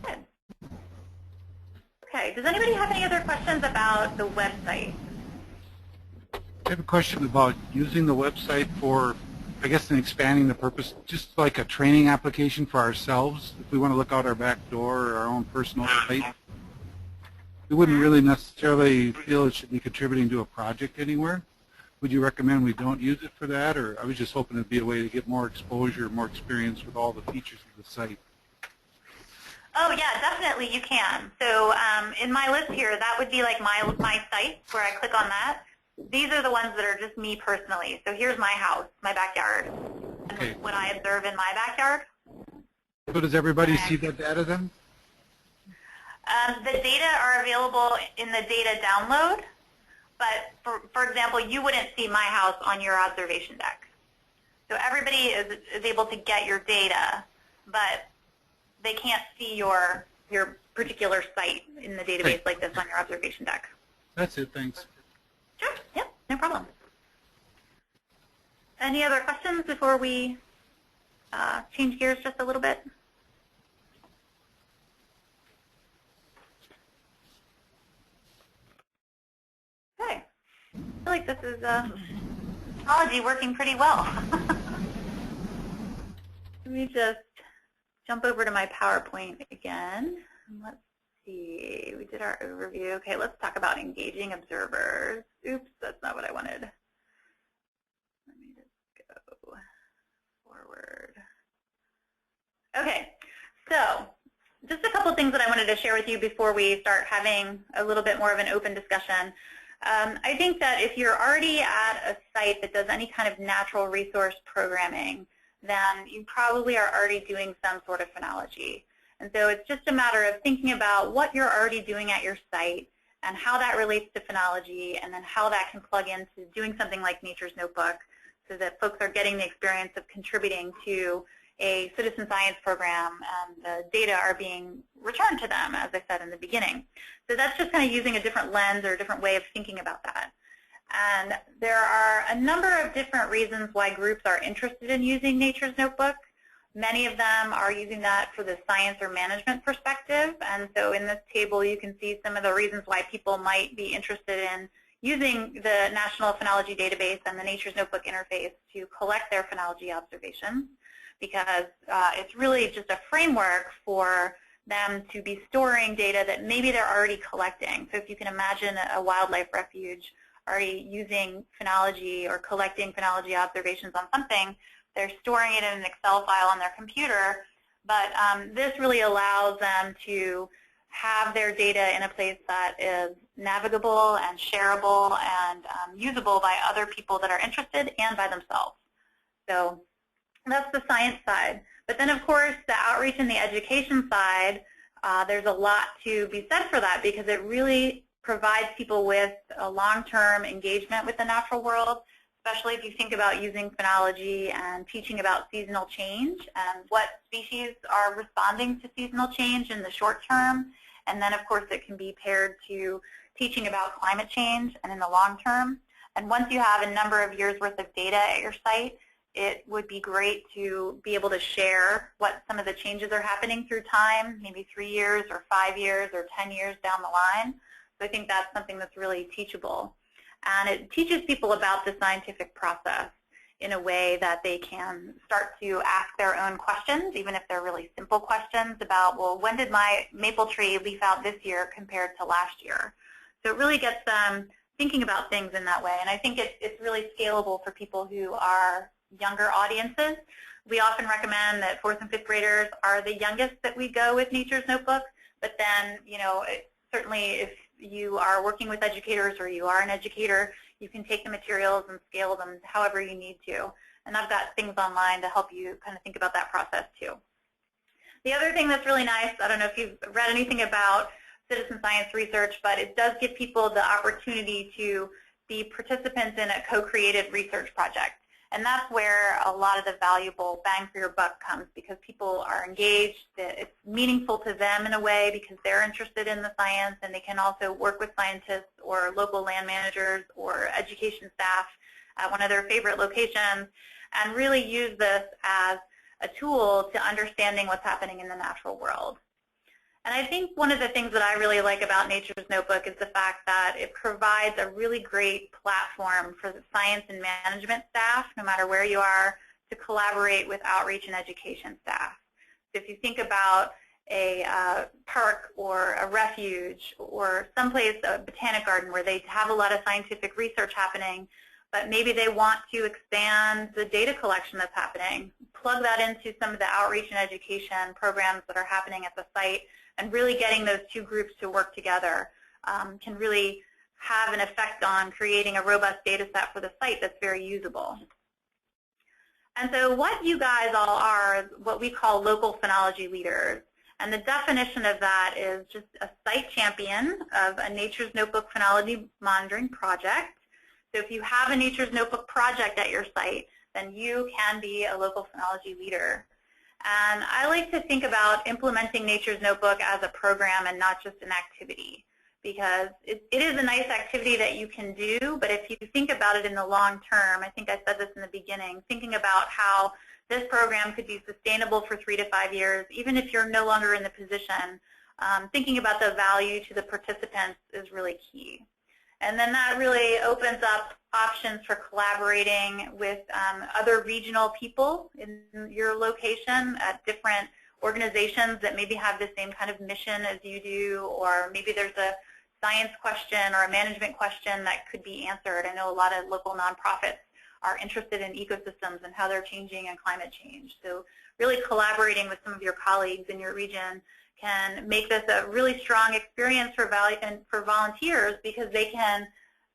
Good. Okay, does anybody have any other questions about the website? I have a question about using the website for, I guess, in expanding the purpose, just like a training application for ourselves. If we want to look out our back door or our own personal site, we wouldn't really necessarily feel it should be contributing to a project anywhere. Would you recommend we don't use it for that, or I was just hoping it'd be a way to get more exposure, more experience with all the features of the site? Oh yeah, definitely you can. So in my list here, that would be like my sites where I click on that. These are the ones that are just me personally. So here's my house, my backyard, and what I observe in my backyard. So does everybody see that data then? The data are available in the data download, but for example, you wouldn't see my house on your observation deck. So everybody is able to get your data, but they can't see your particular site in the database like this on your observation deck. That's it, thanks. Sure, yep, no problem. Any other questions before we change gears just a little bit? Okay, I feel like this is technology working pretty well. Let me just jump over to my PowerPoint again. Let's see, we did our overview. Okay, let's talk about engaging observers. Oops, that's not what I wanted. Let me just go forward. Okay, so just a couple things that I wanted to share with you before we start having a little bit more of an open discussion. I think that if you're already at a site that does any kind of natural resource programming, then you probably are already doing some sort of phenology. And so it's just a matter of thinking about what you're already doing at your site and how that relates to phenology, and then how that can plug into doing something like Nature's Notebook, so that folks are getting the experience of contributing to a citizen science program, and the data are being returned to them, as I said in the beginning. So that's just kind of using a different lens or a different way of thinking about that. And there are a number of different reasons why groups are interested in using Nature's Notebook. Many of them are using that for the science or management perspective. And so in this table, you can see some of the reasons why people might be interested in using the National Phenology Database and the Nature's Notebook interface to collect their phenology observations, because it's really just a framework for them to be storing data that maybe they're already collecting. So if you can imagine a wildlife refuge already using phenology or collecting phenology observations on something, they're storing it in an Excel file on their computer, but this really allows them to have their data in a place that is navigable and shareable and usable by other people that are interested and by themselves. So that's the science side. But then, of course, the outreach and the education side, there's a lot to be said for that, because it really provides people with a long-term engagement with the natural world, especially if you think about using phenology and teaching about seasonal change and what species are responding to seasonal change in the short term. And then, of course, it can be paired to teaching about climate change and in the long term. And once you have a number of years' worth of data at your site, it would be great to be able to share what some of the changes are happening through time, maybe 3 years or 5 years or 10 years down the line. So I think that's something that's really teachable. And it teaches people about the scientific process in a way that they can start to ask their own questions, even if they're really simple questions about, well, when did my maple tree leaf out this year compared to last year? So it really gets them thinking about things in that way. And I think it's really scalable for people who are younger audiences. We often recommend that 4th and 5th graders are the youngest that we go with Nature's Notebook, but then, you know, certainly if you are working with educators or you are an educator, you can take the materials and scale them however you need to. And I've got things online to help you kind of think about that process too. The other thing that's really nice, I don't know if you've read anything about citizen science research, but it does give people the opportunity to be participants in a co-created research project. And that's where a lot of the valuable bang for your buck comes, because people are engaged, it's meaningful to them in a way because they're interested in the science, and they can also work with scientists or local land managers or education staff at one of their favorite locations and really use this as a tool to understanding what's happening in the natural world. And I think one of the things that I really like about Nature's Notebook is the fact that it provides a really great platform for the science and management staff, no matter where you are, to collaborate with outreach and education staff. So if you think about a park or a refuge or someplace, a botanic garden, where they have a lot of scientific research happening, but maybe they want to expand the data collection that's happening, plug that into some of the outreach and education programs that are happening at the site, and really getting those two groups to work together can really have an effect on creating a robust data set for the site that's very usable. And so what you guys all are, what we call local phenology leaders. And the definition of that is just a site champion of a Nature's Notebook phenology monitoring project. So if you have a Nature's Notebook project at your site, then you can be a local phenology leader. And I like to think about implementing Nature's Notebook as a program and not just an activity, because it is a nice activity that you can do, but if you think about it in the long term, I think I said this in the beginning, thinking about how this program could be sustainable for 3 to 5 years, even if you're no longer in the position, thinking about the value to the participants is really key. And then that really opens up options for collaborating with other regional people in your location at different organizations that maybe have the same kind of mission as you do, or maybe there's a science question or a management question that could be answered. I know a lot of local nonprofits are interested in ecosystems and how they're changing and climate change. So really collaborating with some of your colleagues in your region can make this a really strong experience for volunteers, because they can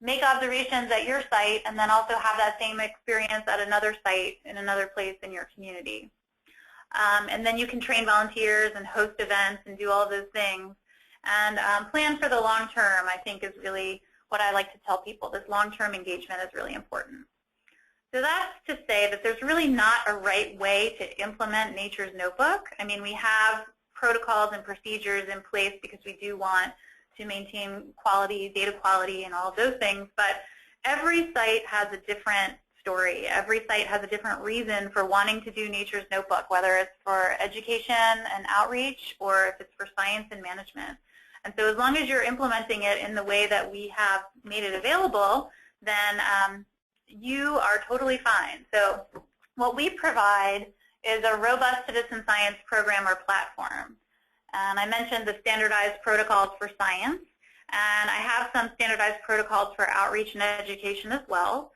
make observations at your site and then also have that same experience at another site in another place in your community. And then you can train volunteers and host events and do all those things. And plan for the long term, I think, is really what I like to tell people. This long-term engagement is really important. So that's to say that there's really not a right way to implement Nature's Notebook. I mean, we have protocols and procedures in place because we do want to maintain quality, data quality, and all of those things. But every site has a different story. Every site has a different reason for wanting to do Nature's Notebook, whether it's for education and outreach or if it's for science and management. And so as long as you're implementing it in the way that we have made it available, then you are totally fine. So what we provide is a robust citizen science program or platform. And I mentioned the standardized protocols for science, and I have some standardized protocols for outreach and education as well.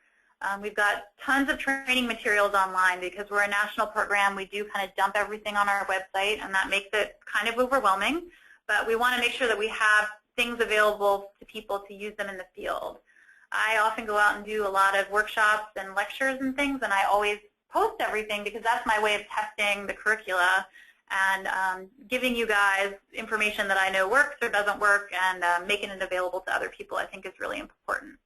We've got tons of training materials online because we're a national program. We do kind of dump everything on our website, and that makes it kind of overwhelming. But we want to make sure that we have things available to people to use them in the field. I often go out and do a lot of workshops and lectures and things, and I always post everything because that's my way of testing the curricula and giving you guys information that I know works or doesn't work, and making it available to other people, I think, is really important.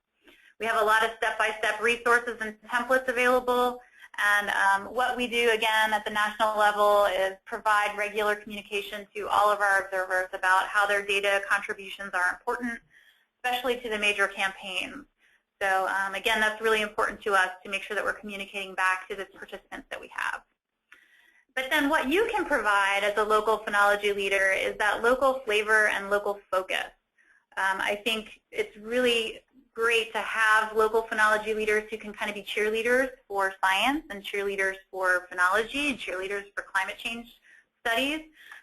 We have a lot of step-by-step resources and templates available, and what we do, again, at the national level is provide regular communication to all of our observers about how their data contributions are important, especially to the major campaigns. So again, that's really important to us to make sure that we're communicating back to the participants that we have. But then what you can provide as a local phenology leader is that local flavor and local focus. I think it's really great to have local phenology leaders who can kind of be cheerleaders for science and cheerleaders for phenology and cheerleaders for climate change studies,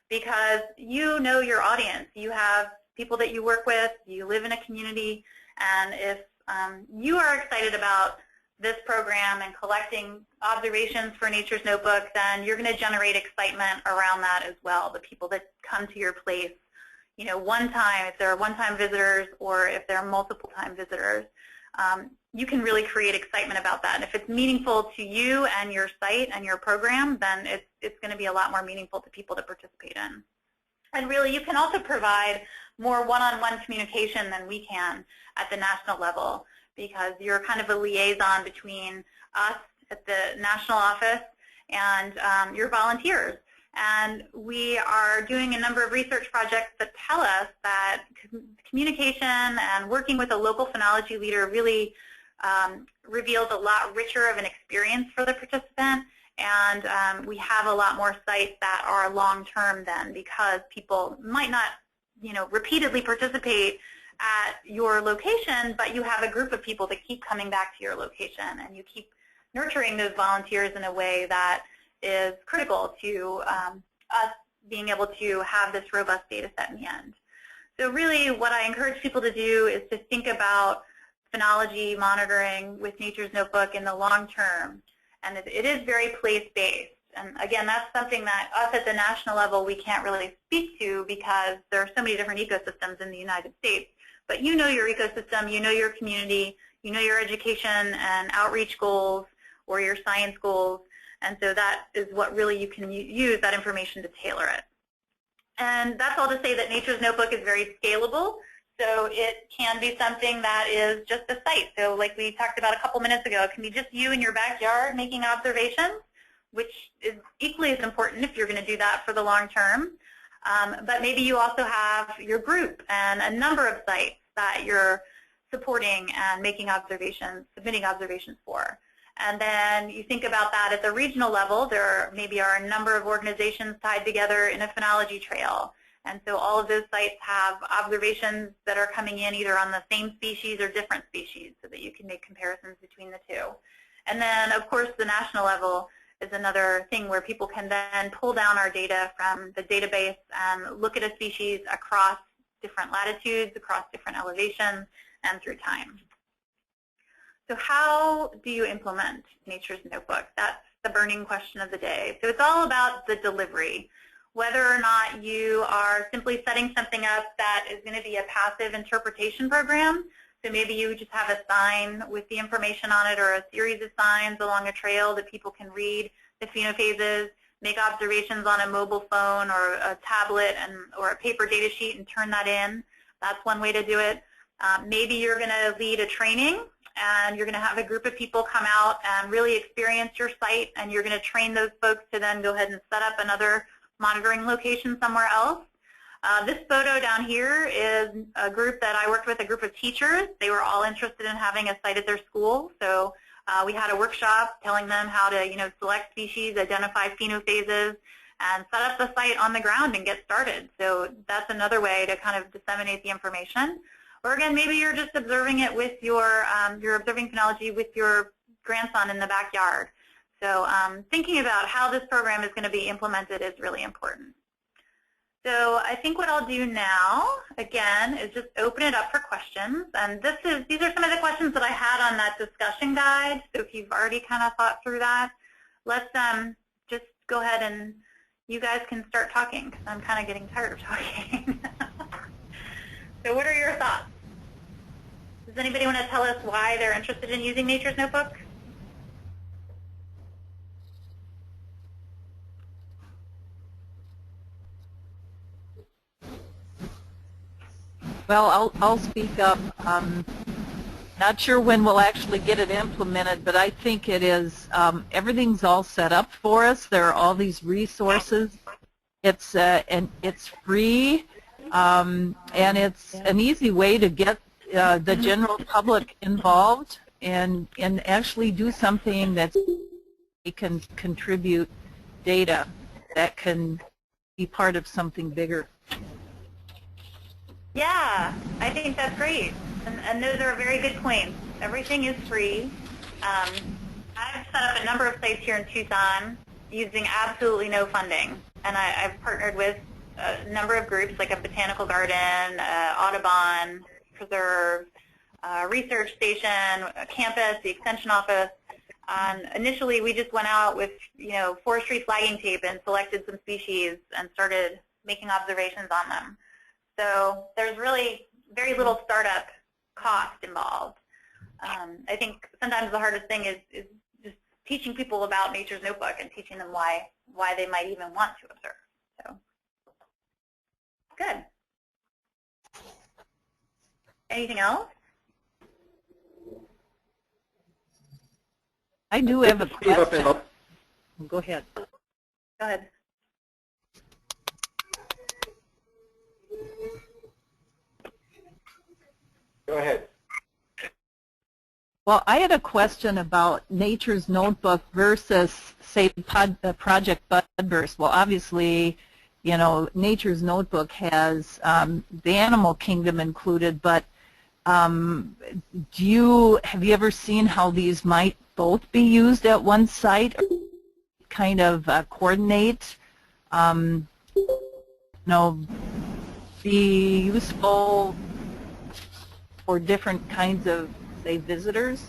because you know your audience. You have people that you work with, you live in a community, and if you are excited about this program and collecting observations for Nature's Notebook, then you're going to generate excitement around that as well. The people that come to your place, you know, one time, if they're one-time visitors or if they're multiple-time visitors, you can really create excitement about that. And if it's meaningful to you and your site and your program, then it's going to be a lot more meaningful to people to participate in. And really, you can also provide more one-on-one communication than we can at the national level, because you're kind of a liaison between us at the national office and your volunteers. And we are doing a number of research projects that tell us that communication and working with a local phenology leader really reveals a lot richer of an experience for the participant. And we have a lot more sites that are long-term then, because people might not, you know, repeatedly participate at your location, but you have a group of people that keep coming back to your location, and you keep nurturing those volunteers in a way that is critical to us being able to have this robust data set in the end. So really what I encourage people to do is to think about phenology monitoring with Nature's Notebook in the long term. And it is very place-based. And again, that's something that us at the national level we can't really speak to because there are so many different ecosystems in the United States. But you know your ecosystem, you know your community, you know your education and outreach goals or your science goals. And so that is what really you can use that information to tailor it. And that's all to say that Nature's Notebook is very scalable. So it can be something that is just a site. So like we talked about a couple minutes ago, it can be just you in your backyard making observations, which is equally as important if you're going to do that for the long term. But maybe you also have your group and a number of sites that you're supporting and making observations, submitting observations for. And then you think about that at the regional level, there maybe are a number of organizations tied together in a phenology trail. And so all of those sites have observations that are coming in either on the same species or different species so that you can make comparisons between the two. And then, of course, the national level is another thing where people can then pull down our data from the database and look at a species across different latitudes, across different elevations, and through time. So how do you implement Nature's Notebook? That's the burning question of the day. So it's all about the delivery. whether or not you are simply setting something up that is going to be a passive interpretation program. So maybe you just have a sign with the information on it or a series of signs along a trail that people can read the phenophases, make observations on a mobile phone or a tablet or a paper data sheet and turn that in. That's one way to do it. Maybe you're going to lead a training and you're going to have a group of people come out and really experience your site, and you're going to train those folks to then go ahead and set up another monitoring location somewhere else. This photo down here is a group that I worked with, a group of teachers. They were all interested in having a site at their school. So we had a workshop telling them how to select species, identify phenophases, and set up the site on the ground and get started. So that's another way to kind of disseminate the information. Or again, maybe you're just observing it with you're observing phenology with your grandson in the backyard. So thinking about how this program is going to be implemented is really important. So I think what I'll do now, again, is just open it up for questions. And these are some of the questions that I had on that discussion guide. So if you've already kind of thought through that, let's just go ahead and you guys can start talking, because I'm kind of getting tired of talking. So what are your thoughts? Does anybody want to tell us why they're interested in using Nature's Notebook? Well, I'll speak up. Not sure when we'll actually get it implemented, but I think it is, everything's all set up for us. There are all these resources. It's free, and it's an easy way to get the general public involved and actually do something that can contribute data that can be part of something bigger. Yeah, I think that's great. And those are very good points. Everything is free. I've set up a number of sites here in Tucson using absolutely no funding. And I've partnered with a number of groups like a botanical garden, Audubon, Preserve, research station, a campus, the extension office. Initially, we just went out with forestry flagging tape and selected some species and started making observations on them. So there's really very little startup cost involved. I think sometimes the hardest thing is just teaching people about Nature's Notebook and teaching them why they might even want to observe. So good. Anything else? I do have a question. Go ahead. Go ahead. Go ahead. Well, I had a question about Nature's Notebook versus, say, Project Budburst. Well, obviously, Nature's Notebook has the animal kingdom included, but have you ever seen how these might both be used at one site, or kind of coordinate, be useful for different kinds of, say, visitors?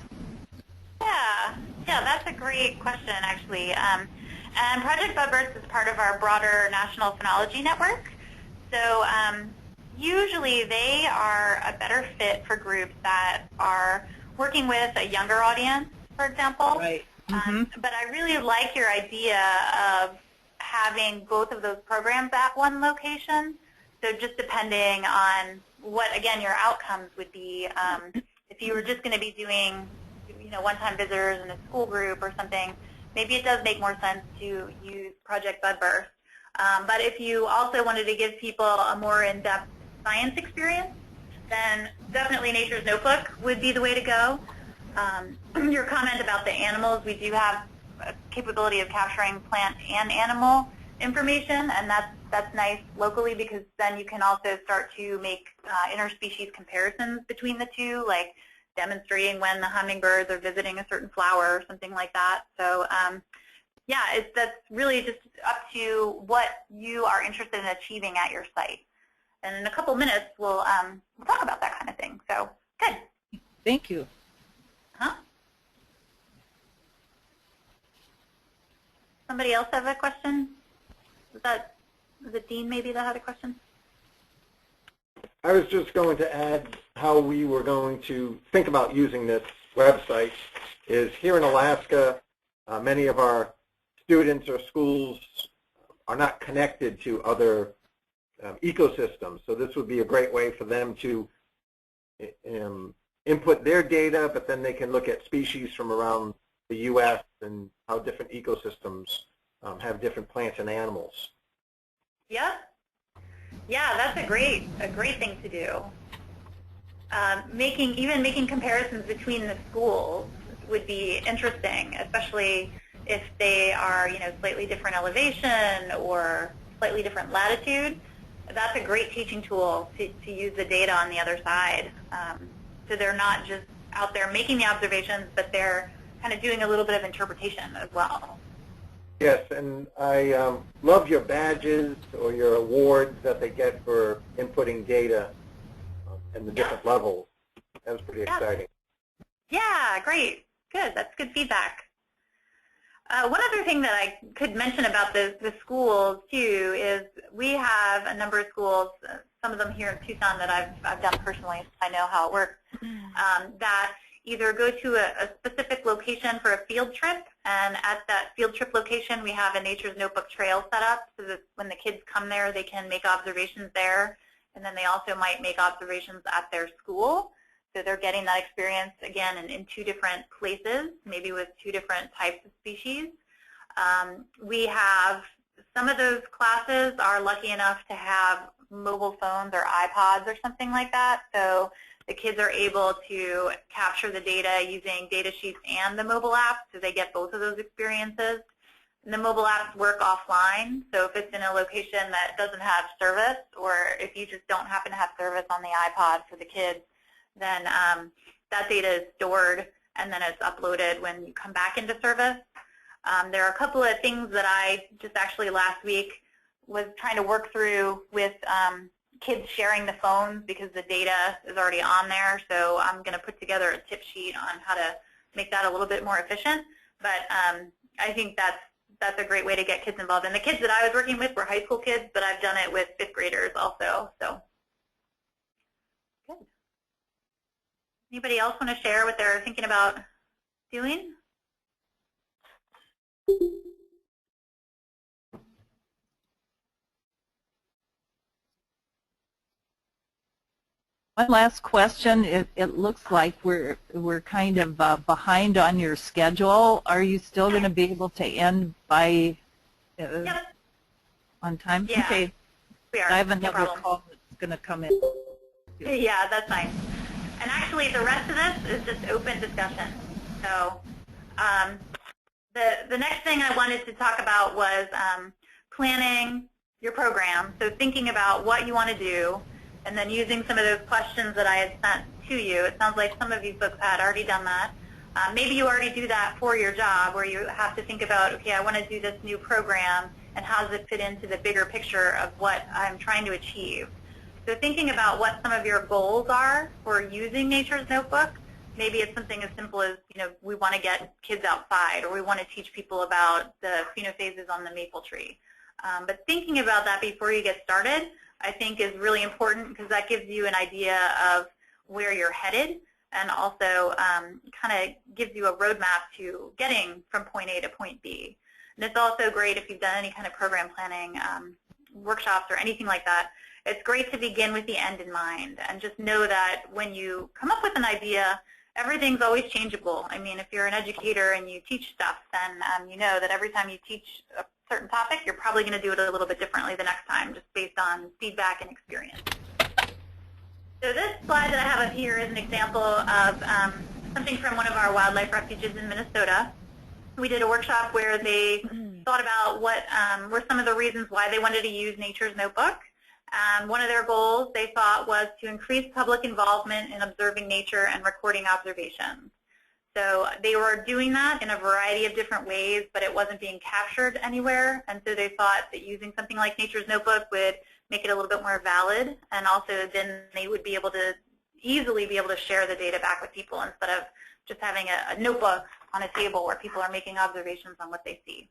Yeah, that's a great question, actually. And Project Budburst is part of our broader national phenology network. So usually they are a better fit for groups that are working with a younger audience, for example. Right. But I really like your idea of having both of those programs at one location. So just depending on what, again, your outcomes would be. If you were just going to be doing, one-time visitors in a school group or something, maybe it does make more sense to use Project Budburst. But if you also wanted to give people a more in-depth science experience, then definitely Nature's Notebook would be the way to go. Your comment about the animals, we do have a capability of capturing plant and animal information, and that's nice locally, because then you can also start to make interspecies comparisons between the two, like demonstrating when the hummingbirds are visiting a certain flower or something like that. So yeah, that's really just up to what you are interested in achieving at your site. And in a couple minutes, we'll talk about that kind of thing. So good. Thank you. Somebody else have a question? Was that Was it Dean maybe that had a question? I was just going to add how we were going to think about using this website is here in Alaska, many of our students or schools are not connected to other ecosystems. So this would be a great way for them to input their data, but then they can look at species from around the U.S. and how different ecosystems have different plants and animals. Yeah. Yeah, that's a great thing to do. Even making comparisons between the schools would be interesting, especially if they are, slightly different elevation or slightly different latitude. That's a great teaching tool to use the data on the other side. So they're not just out there making the observations, but they're kind of doing a little bit of interpretation as well. Yes, and I love your badges or your awards that they get for inputting data and the different levels. That was pretty exciting. Yeah, great. Good. That's good feedback. One other thing that I could mention about the schools, too, is we have a number of schools, some of them here in Tucson that I've done personally, so I know how it works, that either go to a specific location for a field trip, and at that field trip location we have a Nature's Notebook trail set up so that when the kids come there they can make observations there, and then they also might make observations at their school. So they're getting that experience again in two different places, maybe with two different types of species. We have some of those classes are lucky enough to have mobile phones or iPods or something like that. So the kids are able to capture the data using data sheets and the mobile app, so they get both of those experiences. And the mobile apps work offline, so if it's in a location that doesn't have service, or if you just don't happen to have service on the iPod for the kids, then that data is stored and then it's uploaded when you come back into service. There are a couple of things that I just actually last week was trying to work through with kids sharing the phones because the data is already on there. So I'm going to put together a tip sheet on how to make that a little bit more efficient. But I think that's a great way to get kids involved. And the kids that I was working with were high school kids, but I've done it with 5th graders also. So good. Anybody else want to share what they're thinking about doing? One last question. It looks like we're kind of behind on your schedule. Are you still going to be able to end by Yep. on time? Yeah, okay. We are. I have another No call that's going to come in. Yeah, that's fine. And actually, the rest of this is just open discussion. So the next thing I wanted to talk about was planning your program. So thinking about what you want to do, and then using some of those questions that I had sent to you. It sounds like some of you folks had already done that. Maybe you already do that for your job, where you have to think about, okay, I want to do this new program, and how does it fit into the bigger picture of what I'm trying to achieve. So thinking about what some of your goals are for using Nature's Notebook. Maybe it's something as simple as, we want to get kids outside, or we want to teach people about the phenophases on the maple tree. But thinking about that before you get started, I think is really important, because that gives you an idea of where you're headed, and also kind of gives you a roadmap to getting from point A to point B. And it's also great if you've done any kind of program planning workshops or anything like that. It's great to begin with the end in mind, and just know that when you come up with an idea, everything's always changeable. I mean, if you're an educator and you teach stuff, then you know that every time you teach a certain topic, you're probably going to do it a little bit differently the next time, just based on feedback and experience. So this slide that I have up here is an example of something from one of our wildlife refuges in Minnesota. We did a workshop where they thought about what were some of the reasons why they wanted to use Nature's Notebook. One of their goals, they thought, was to increase public involvement in observing nature and recording observations. So they were doing that in a variety of different ways, but it wasn't being captured anywhere. And so they thought that using something like Nature's Notebook would make it a little bit more valid, and also then they would be able to easily be able to share the data back with people instead of just having a notebook on a table where people are making observations on what they see.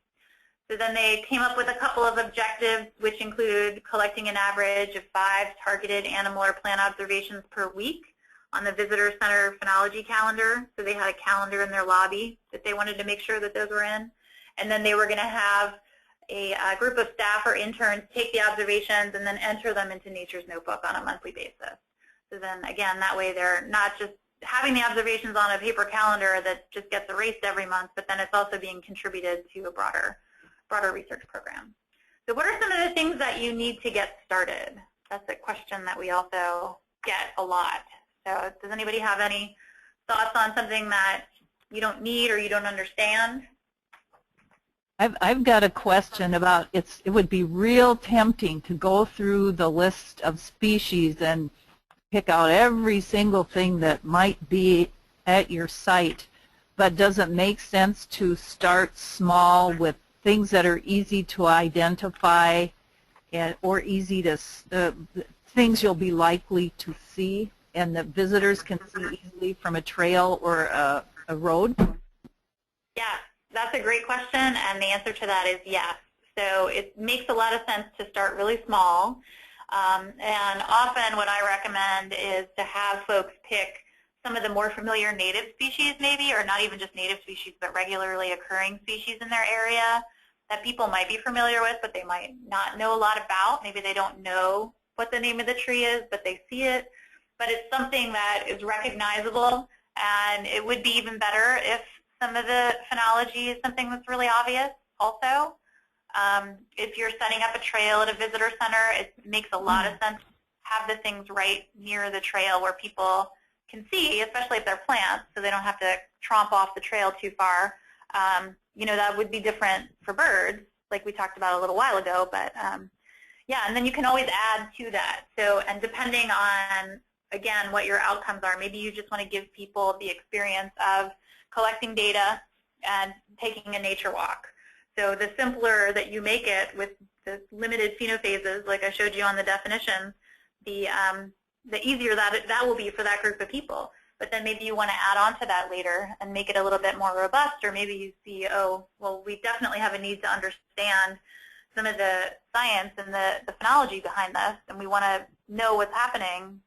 So then they came up with a couple of objectives, which include collecting an average of 5 targeted animal or plant observations per week on the Visitor Center Phenology Calendar. So they had a calendar in their lobby that they wanted to make sure that those were in. And then they were going to have a group of staff or interns take the observations and then enter them into Nature's Notebook on a monthly basis. So then, again, that way they're not just having the observations on a paper calendar that just gets erased every month, but then it's also being contributed to a broader research program. So what are some of the things that you need to get started? That's a question that we also get a lot. So does anybody have any thoughts on something that you don't need or you don't understand? I've got a question about it would be real tempting to go through the list of species and pick out every single thing that might be at your site, but does it make sense to start small with things that are easy to identify or easy to things you'll be likely to see and that visitors can see easily from a trail or a road? Yeah, that's a great question, and the answer to that is yes. So it makes a lot of sense to start really small. And often what I recommend is to have folks pick some of the more familiar native species maybe, or not even just native species, but regularly occurring species in their area that people might be familiar with, but they might not know a lot about. Maybe they don't know what the name of the tree is, but they see it. But it's something that is recognizable, and it would be even better if some of the phenology is something that's really obvious also. If you're setting up a trail at a visitor center, it makes a lot of sense to have the things right near the trail where people can see, especially if they're plants, so they don't have to tromp off the trail too far. You know, that would be different for birds, like we talked about a little while ago, but yeah, and then you can always add to that. So, and depending on, again, what your outcomes are, maybe you just want to give people the experience of collecting data and taking a nature walk. So the simpler that you make it with the limited phenophases, like I showed you on the definitions, the easier that will be for that group of people. But then maybe you want to add on to that later and make it a little bit more robust, or maybe you see, oh, well, we definitely have a need to understand some of the science and the phenology behind this, and we want to know what's happening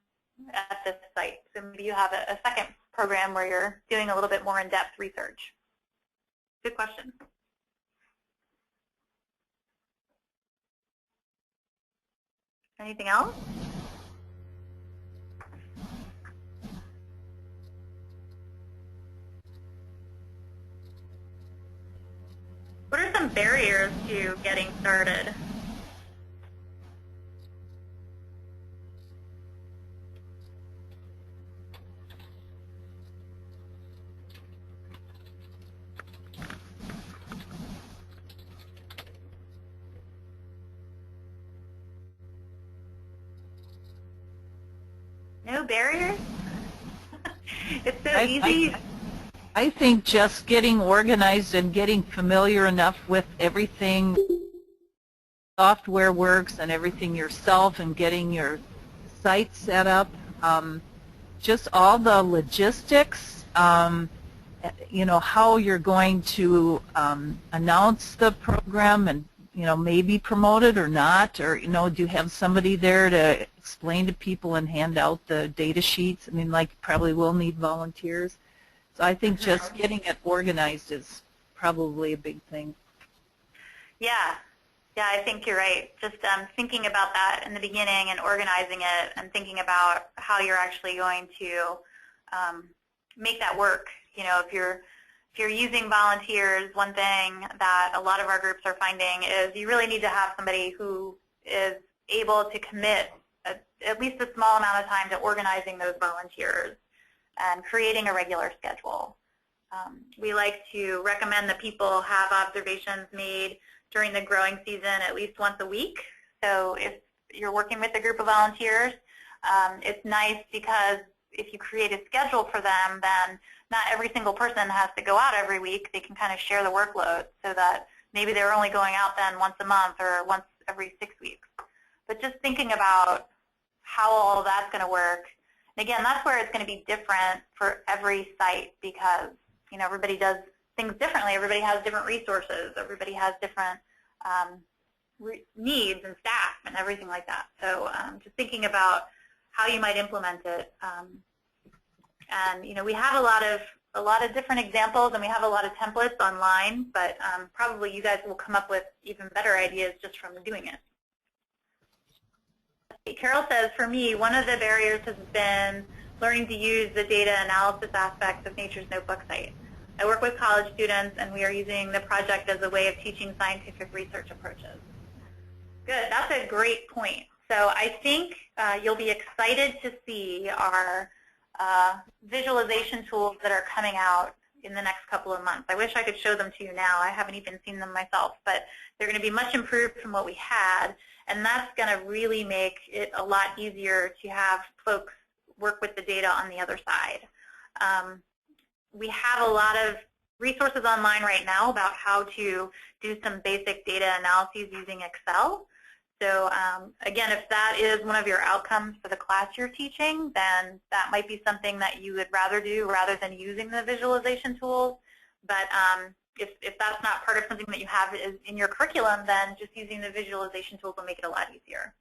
at this site. So maybe you have a second program where you're doing a little bit more in-depth research. Good question. Anything else? What are some barriers to getting started? No barriers? It's so easy. I think just getting organized and getting familiar enough with everything, software works and everything yourself, and getting your site set up, just all the logistics, you know, how you're going to announce the program and, you know, maybe promote it or not, or, you know, do you have somebody there to explain to people and hand out the data sheets? I mean, like, probably will need volunteers. So I think just getting it organized is probably a big thing. Yeah, I think you're right. Just thinking about that in the beginning and organizing it and thinking about how you're actually going to make that work. You know, if you're using volunteers, one thing that a lot of our groups are finding is you really need to have somebody who is able to commit at least a small amount of time to organizing those volunteers and creating a regular schedule. We like to recommend that people have observations made during the growing season at least once a week. So if you're working with a group of volunteers, it's nice because if you create a schedule for them, then not every single person has to go out every week. They can kind of share the workload so that maybe they're only going out then once a month or once every 6 weeks. But just thinking about how all of that's going to work. And again, that's where it's going to be different for every site because, you know, everybody does things differently. Everybody has different resources. Everybody has different needs and staff and everything like that. So just thinking about how you might implement it. And we have a lot of different examples, and we have a lot of templates online, but probably you guys will come up with even better ideas just from doing it. Carol says, for me, one of the barriers has been learning to use the data analysis aspects of Nature's Notebook site. I work with college students, and we are using the project as a way of teaching scientific research approaches. Good. That's a great point. So I think you'll be excited to see our visualization tools that are coming out in the next couple of months. I wish I could show them to you now. I haven't even seen them myself, but they're going to be much improved from what we had, and that's going to really make it a lot easier to have folks work with the data on the other side. We have a lot of resources online right now about how to do some basic data analyses using Excel. So again, if that is one of your outcomes for the class you're teaching, then that might be something that you would rather do rather than using the visualization tools. But if that's not part of something that you have in your curriculum, then just using the visualization tools will make it a lot easier.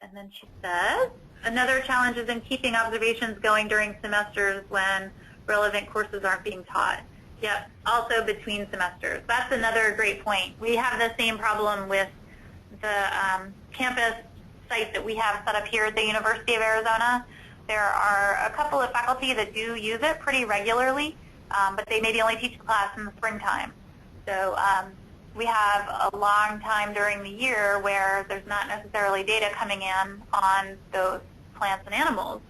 And then she says, another challenge is in keeping observations going during semesters when relevant courses aren't being taught. Yep, also between semesters. That's another great point. We have the same problem with the campus site that we have set up here at the University of Arizona. There are a couple of faculty that do use it pretty regularly, but they maybe only teach the class in the springtime. So we have a long time during the year where there's not necessarily data coming in on those plants and animals.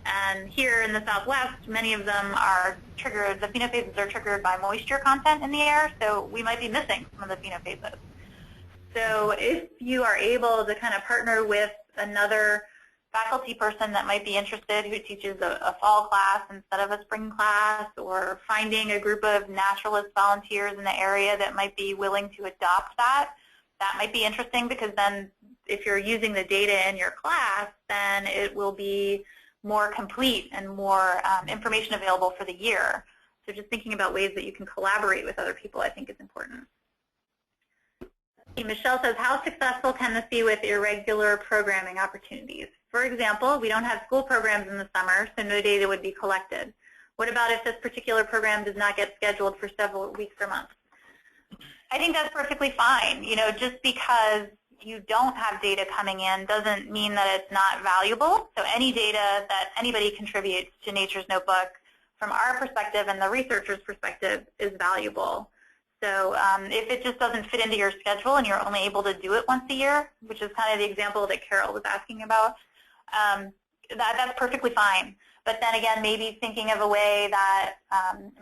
And here in the Southwest, many of them are triggered, the phenophases are triggered by moisture content in the air, so we might be missing some of the phenophases. So if you are able to kind of partner with another faculty person that might be interested who teaches a fall class instead of a spring class, or finding a group of naturalist volunteers in the area that might be willing to adopt that, that might be interesting, because then if you're using the data in your class, then it will be more complete and more information available for the year. So just thinking about ways that you can collaborate with other people, I think, is important. Michelle says, how successful can this be with irregular programming opportunities? For example, we don't have school programs in the summer, so no data would be collected. What about if this particular program does not get scheduled for several weeks or months? I think that's perfectly fine. Just because you don't have data coming in doesn't mean that it's not valuable. So any data that anybody contributes to Nature's Notebook, from our perspective and the researcher's perspective, is valuable. So if it just doesn't fit into your schedule and you're only able to do it once a year, which is kind of the example that Carol was asking about, that's perfectly fine. But then again, maybe thinking of a way that,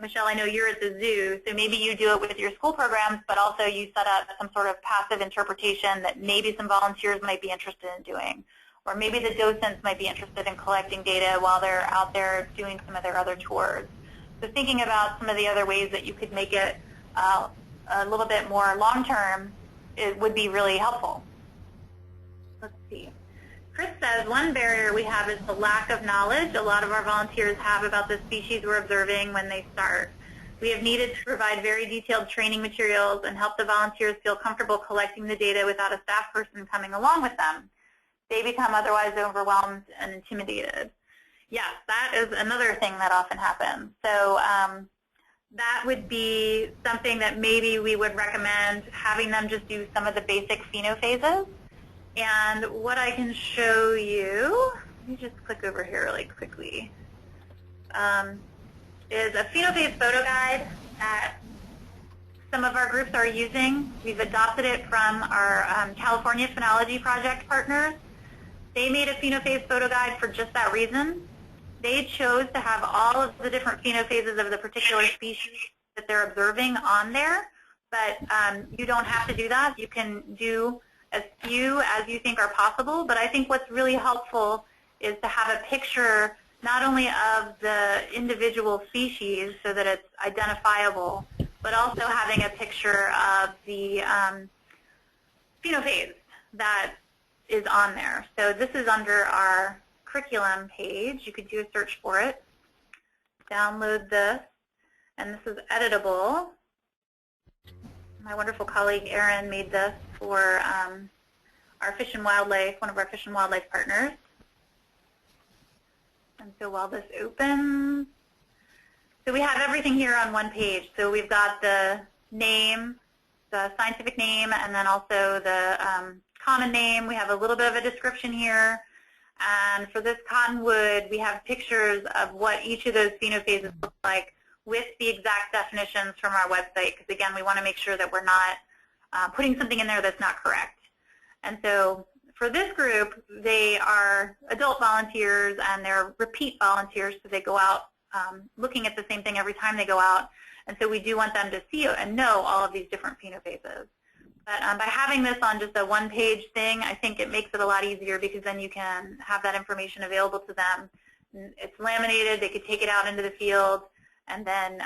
Michelle, I know you're at the zoo, so maybe you do it with your school programs, but also you set up some sort of passive interpretation that maybe some volunteers might be interested in doing. Or maybe the docents might be interested in collecting data while they're out there doing some of their other tours. So thinking about some of the other ways that you could make it a little bit more long-term, it would be really helpful. Let's see. Chris says, one barrier we have is the lack of knowledge a lot of our volunteers have about the species we're observing when they start. We have needed to provide very detailed training materials and help the volunteers feel comfortable collecting the data without a staff person coming along with them. They become otherwise overwhelmed and intimidated. Yes, that is another thing that often happens. So that would be something that maybe we would recommend having them just do some of the basic phenophases. And what I can show you, let me just click over here really quickly, is a phenophase photo guide that some of our groups are using. We've adopted it from our California Phenology Project partners. They made a phenophase photo guide for just that reason. They chose to have all of the different phenophases of the particular species that they're observing on there, but you don't have to do that. You can do as few as you think are possible, but I think what's really helpful is to have a picture not only of the individual species so that it's identifiable, but also having a picture of the phenophase that is on there. So this is under our curriculum page. You could do a search for it, download this, and this is editable. My wonderful colleague Erin made this for our Fish and Wildlife, one of our Fish and Wildlife partners. And so while this opens, so we have everything here on one page. So we've got the name, the scientific name, and then also the common name. We have a little bit of a description here. And for this cottonwood, we have pictures of what each of those phenophases look like with the exact definitions from our website, because again, we want to make sure that we're not putting something in there that's not correct. And so for this group, they are adult volunteers and they're repeat volunteers, so they go out looking at the same thing every time they go out. And so we do want them to see and know all of these different phenophases. But by having this on just a one-page thing, I think it makes it a lot easier, because then you can have that information available to them. It's laminated, they could take it out into the field, and then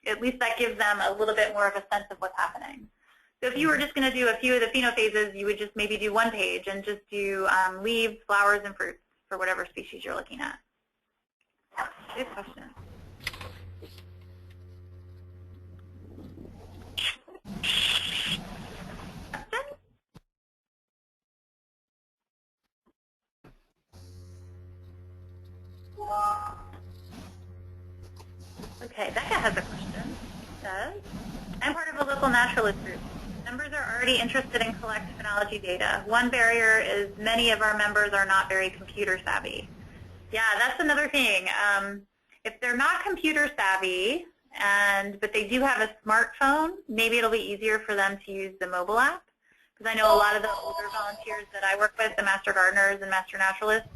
at least that gives them a little bit more of a sense of what's happening. So if you were just going to do a few of the phenophases, you would just maybe do one page and just do leaves, flowers, and fruits for whatever species you're looking at. Good question. Okay, Becca has a question. It says, I'm part of a local naturalist group. Members are already interested in collecting phenology data. One barrier is many of our members are not very computer savvy. Yeah, that's another thing. If they're not computer savvy, but they do have a smartphone, maybe it'll be easier for them to use the mobile app. Because I know a lot of the older volunteers that I work with, the Master Gardeners and Master Naturalists,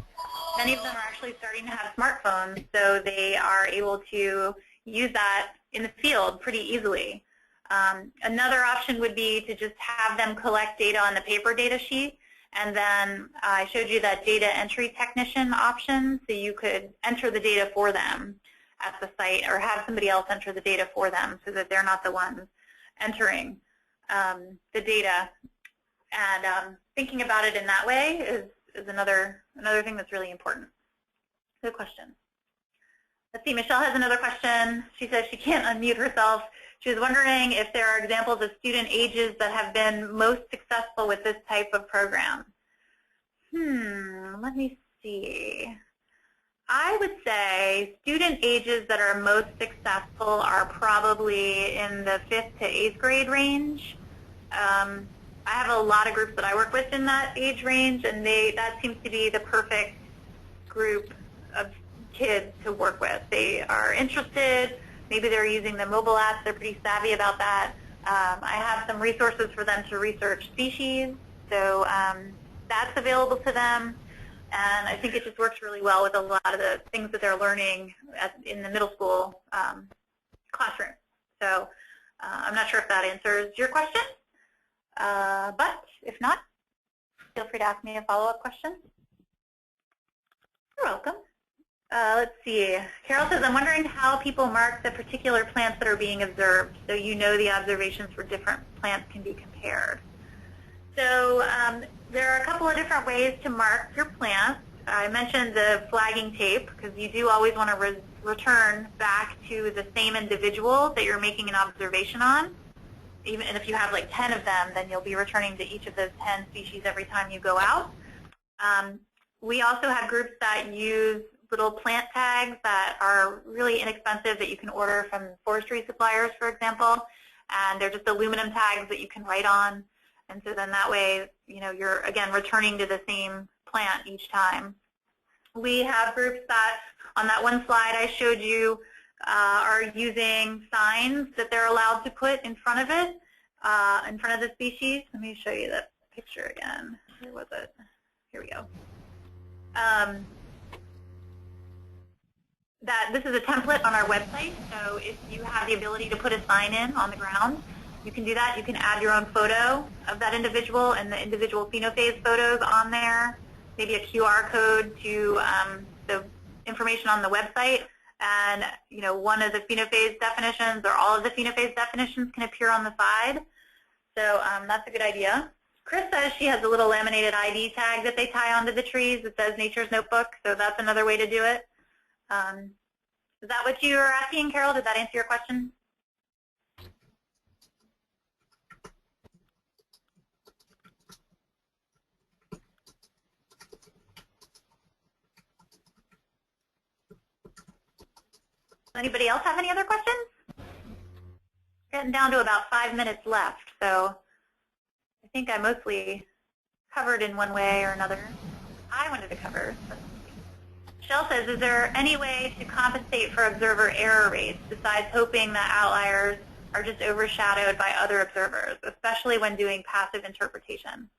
many of them are actually starting to have smartphones, so they are able to use that in the field pretty easily. Another option would be to just have them collect data on the paper data sheet, and then I showed you that data entry technician option, so you could enter the data for them at the site, or have somebody else enter the data for them so that they're not the ones entering the data. And thinking about it in that way is another thing that's really important. Good question. Let's see, Michelle has another question. She says she can't unmute herself. She was wondering if there are examples of student ages that have been most successful with this type of program. Let me see. I would say student ages that are most successful are probably in the 5th to 8th grade range. I have a lot of groups that I work with in that age range, and that seems to be the perfect group of kids to work with. They are interested. Maybe they're using the mobile apps. They're pretty savvy about that. I have some resources for them to research species, so that's available to them. And I think it just works really well with a lot of the things that they're learning in the middle school classroom. So I'm not sure if that answers your question, but if not, feel free to ask me a follow-up question. You're welcome. Let's see. Carol says, I'm wondering how people mark the particular plants that are being observed, so you know the observations for different plants can be compared. So there are a couple of different ways to mark your plants. I mentioned the flagging tape, because you do always want to return back to the same individual that you're making an observation on. Even if you have like 10 of them, then you'll be returning to each of those 10 species every time you go out. We also have groups that use little plant tags that are really inexpensive that you can order from forestry suppliers, for example. And they're just aluminum tags that you can write on. And so then that way, you know, you're, again, returning to the same plant each time. We have groups that, on that one slide I showed you, are using signs that they're allowed to put in front of it, in front of the species. Let me show you that picture again. Where was it? Here we go. This is a template on our website, so if you have the ability to put a sign in on the ground, you can do that. You can add your own photo of that individual and the individual phenophase photos on there, maybe a QR code to the information on the website. And you know, one of the phenophase definitions or all of the phenophase definitions can appear on the side. So that's a good idea. Chris says she has a little laminated ID tag that they tie onto the trees that says Nature's Notebook, so that's another way to do it. Is that what you were asking, Carol? Did that answer your question? anybody else have any other questions? Getting down to about 5 minutes left, so I think I mostly covered in one way or another. I wanted to cover. Michelle says, is there any way to compensate for observer error rates besides hoping that outliers are just overshadowed by other observers, especially when doing passive interpretation?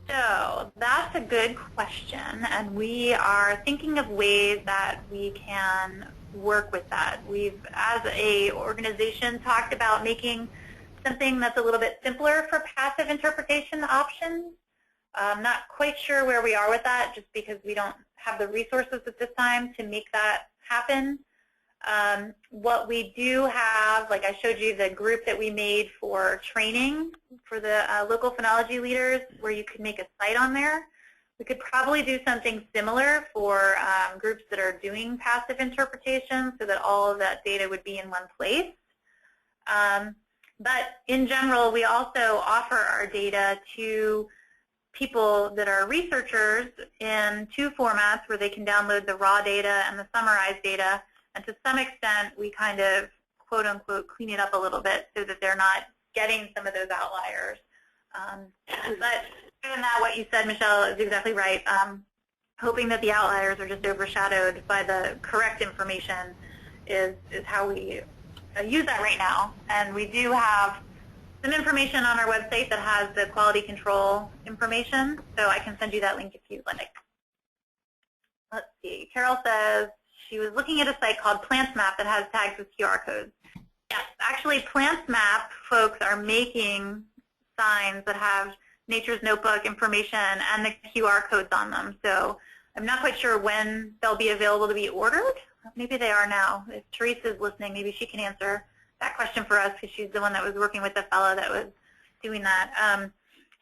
So that's a good question, and we are thinking of ways that we can work with that. We've, as a organization, talked about making something that's a little bit simpler for passive interpretation options. I'm not quite sure where we are with that, just because we don't have the resources at this time to make that happen. What we do have, like I showed you the group that we made for training for the local phenology leaders, where you could make a site on there. We could probably do something similar for groups that are doing passive interpretation, so that all of that data would be in one place. But in general, we also offer our data to people that are researchers in two formats, where they can download the raw data and the summarized data. And to some extent, we kind of, quote unquote, clean it up a little bit so that they're not getting some of those outliers. But other than that, what you said, Michelle, is exactly right. Hoping that the outliers are just overshadowed by the correct information is how we use that right now. And we do have some information on our website that has the quality control information, so I can send you that link if you'd like. Let's see. Carol says she was looking at a site called PlantsMap that has tags with QR codes. Yes, actually, PlantsMap folks are making signs that have Nature's Notebook information and the QR codes on them. So I'm not quite sure when they'll be available to be ordered. Maybe they are now. If Teresa's listening, maybe she can answer that question for us, because she's the one that was working with the fellow that was doing that.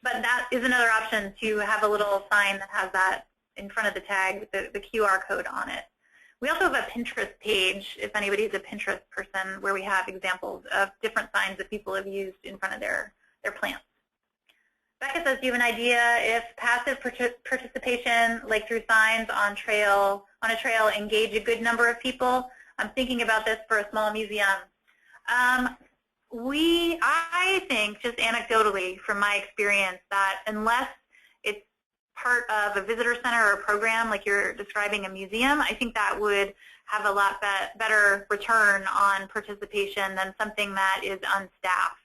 But that is another option, to have a little sign that has that in front of the tag with the QR code on it. We also have a Pinterest page, if anybody's a Pinterest person, where we have examples of different signs that people have used in front of their plants. Becca says, do you have an idea if passive participation, like through signs on a trail, engage a good number of people? I'm thinking about this for a small museum. I think, just anecdotally from my experience, that unless it's part of a visitor center or a program like you're describing a museum, I think that would have a lot better return on participation than something that is unstaffed.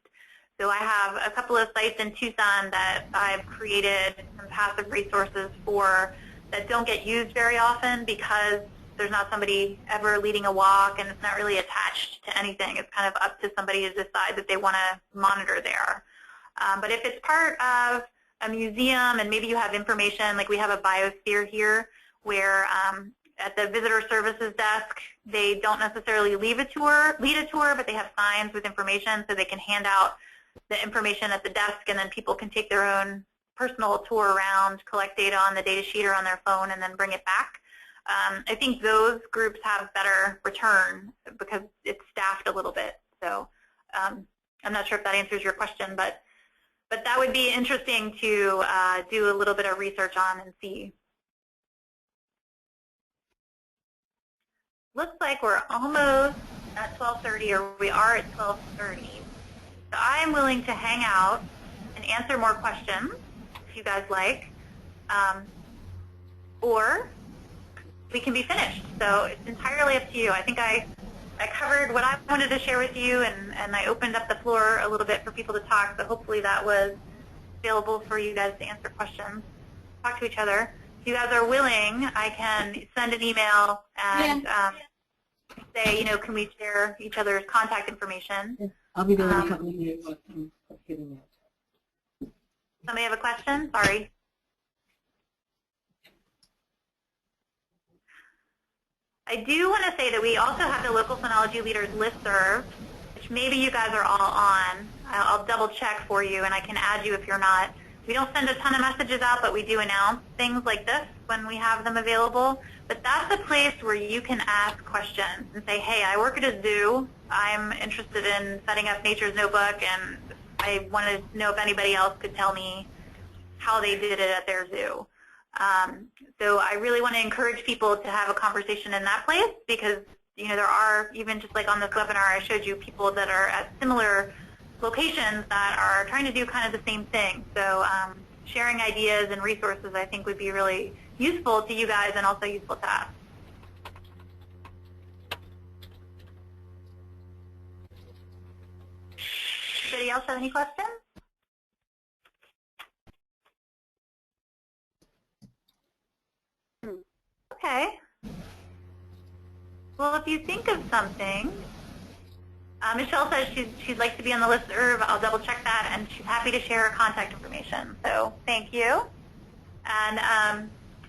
So I have a couple of sites in Tucson that I've created some passive resources for that don't get used very often, because there's not somebody ever leading a walk, and it's not really attached to anything. It's kind of up to somebody to decide that they want to monitor there. But if it's part of a museum, and maybe you have information, like we have a biosphere here, where at the visitor services desk, they don't necessarily lead a tour, but they have signs with information, so they can hand out the information at the desk, and then people can take their own personal tour around, collect data on the data sheet or on their phone, and then bring it back. I think those groups have better return because it's staffed a little bit. So I'm not sure if that answers your question, but that would be interesting to do a little bit of research on and see. Looks like we're almost at 12:30, or we are at 12:30. So I'm willing to hang out and answer more questions if you guys like, or we can be finished. So it's entirely up to you. I think I covered what I wanted to share with you, and I opened up the floor a little bit for people to talk, so hopefully that was available for you guys to answer questions, talk to each other. If you guys are willing, I can send an email and say, can we share each other's contact information? Yeah. I'll be there in a couple of minutes. Somebody have a question? Sorry. I do want to say that we also have the local phenology leaders listserv, which maybe you guys are all on. I'll double check for you, and I can add you if you're not. We don't send a ton of messages out, but we do announce things like this when we have them available. But that's a place where you can ask questions and say, hey, I work at a zoo. I'm interested in setting up Nature's Notebook, and I wanted to know if anybody else could tell me how they did it at their zoo. So I really want to encourage people to have a conversation in that place, because there are, even just like on this webinar, I showed you people that are at similar locations that are trying to do kind of the same thing. So sharing ideas and resources, I think, would be really useful to you guys and also useful to us. Anybody else have any questions? Okay. Well, if you think of something, Michelle says she'd like to be on the listserv. I'll double check that, and she's happy to share her contact information. So thank you. And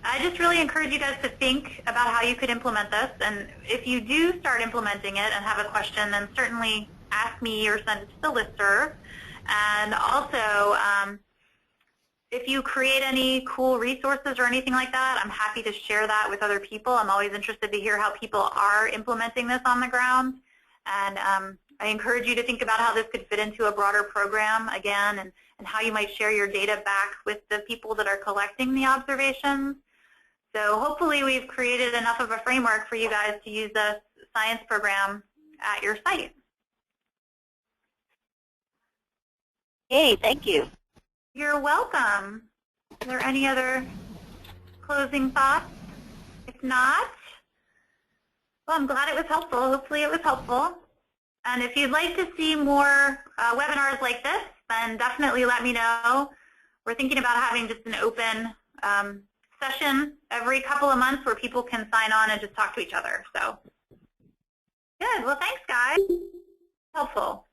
I just really encourage you guys to think about how you could implement this. And if you do start implementing it and have a question, then certainly ask me or send it to the listserv. And also, if you create any cool resources or anything like that, I'm happy to share that with other people. I'm always interested to hear how people are implementing this on the ground. And I encourage you to think about how this could fit into a broader program, again, and how you might share your data back with the people that are collecting the observations. So hopefully we've created enough of a framework for you guys to use this science program at your site. Hey, thank you. You're welcome. Are there any other closing thoughts? If not, well, I'm glad it was helpful. Hopefully it was helpful. And if you'd like to see more webinars like this, then definitely let me know. We're thinking about having just an open session every couple of months where people can sign on and just talk to each other. So good. Well, thanks, guys. Helpful.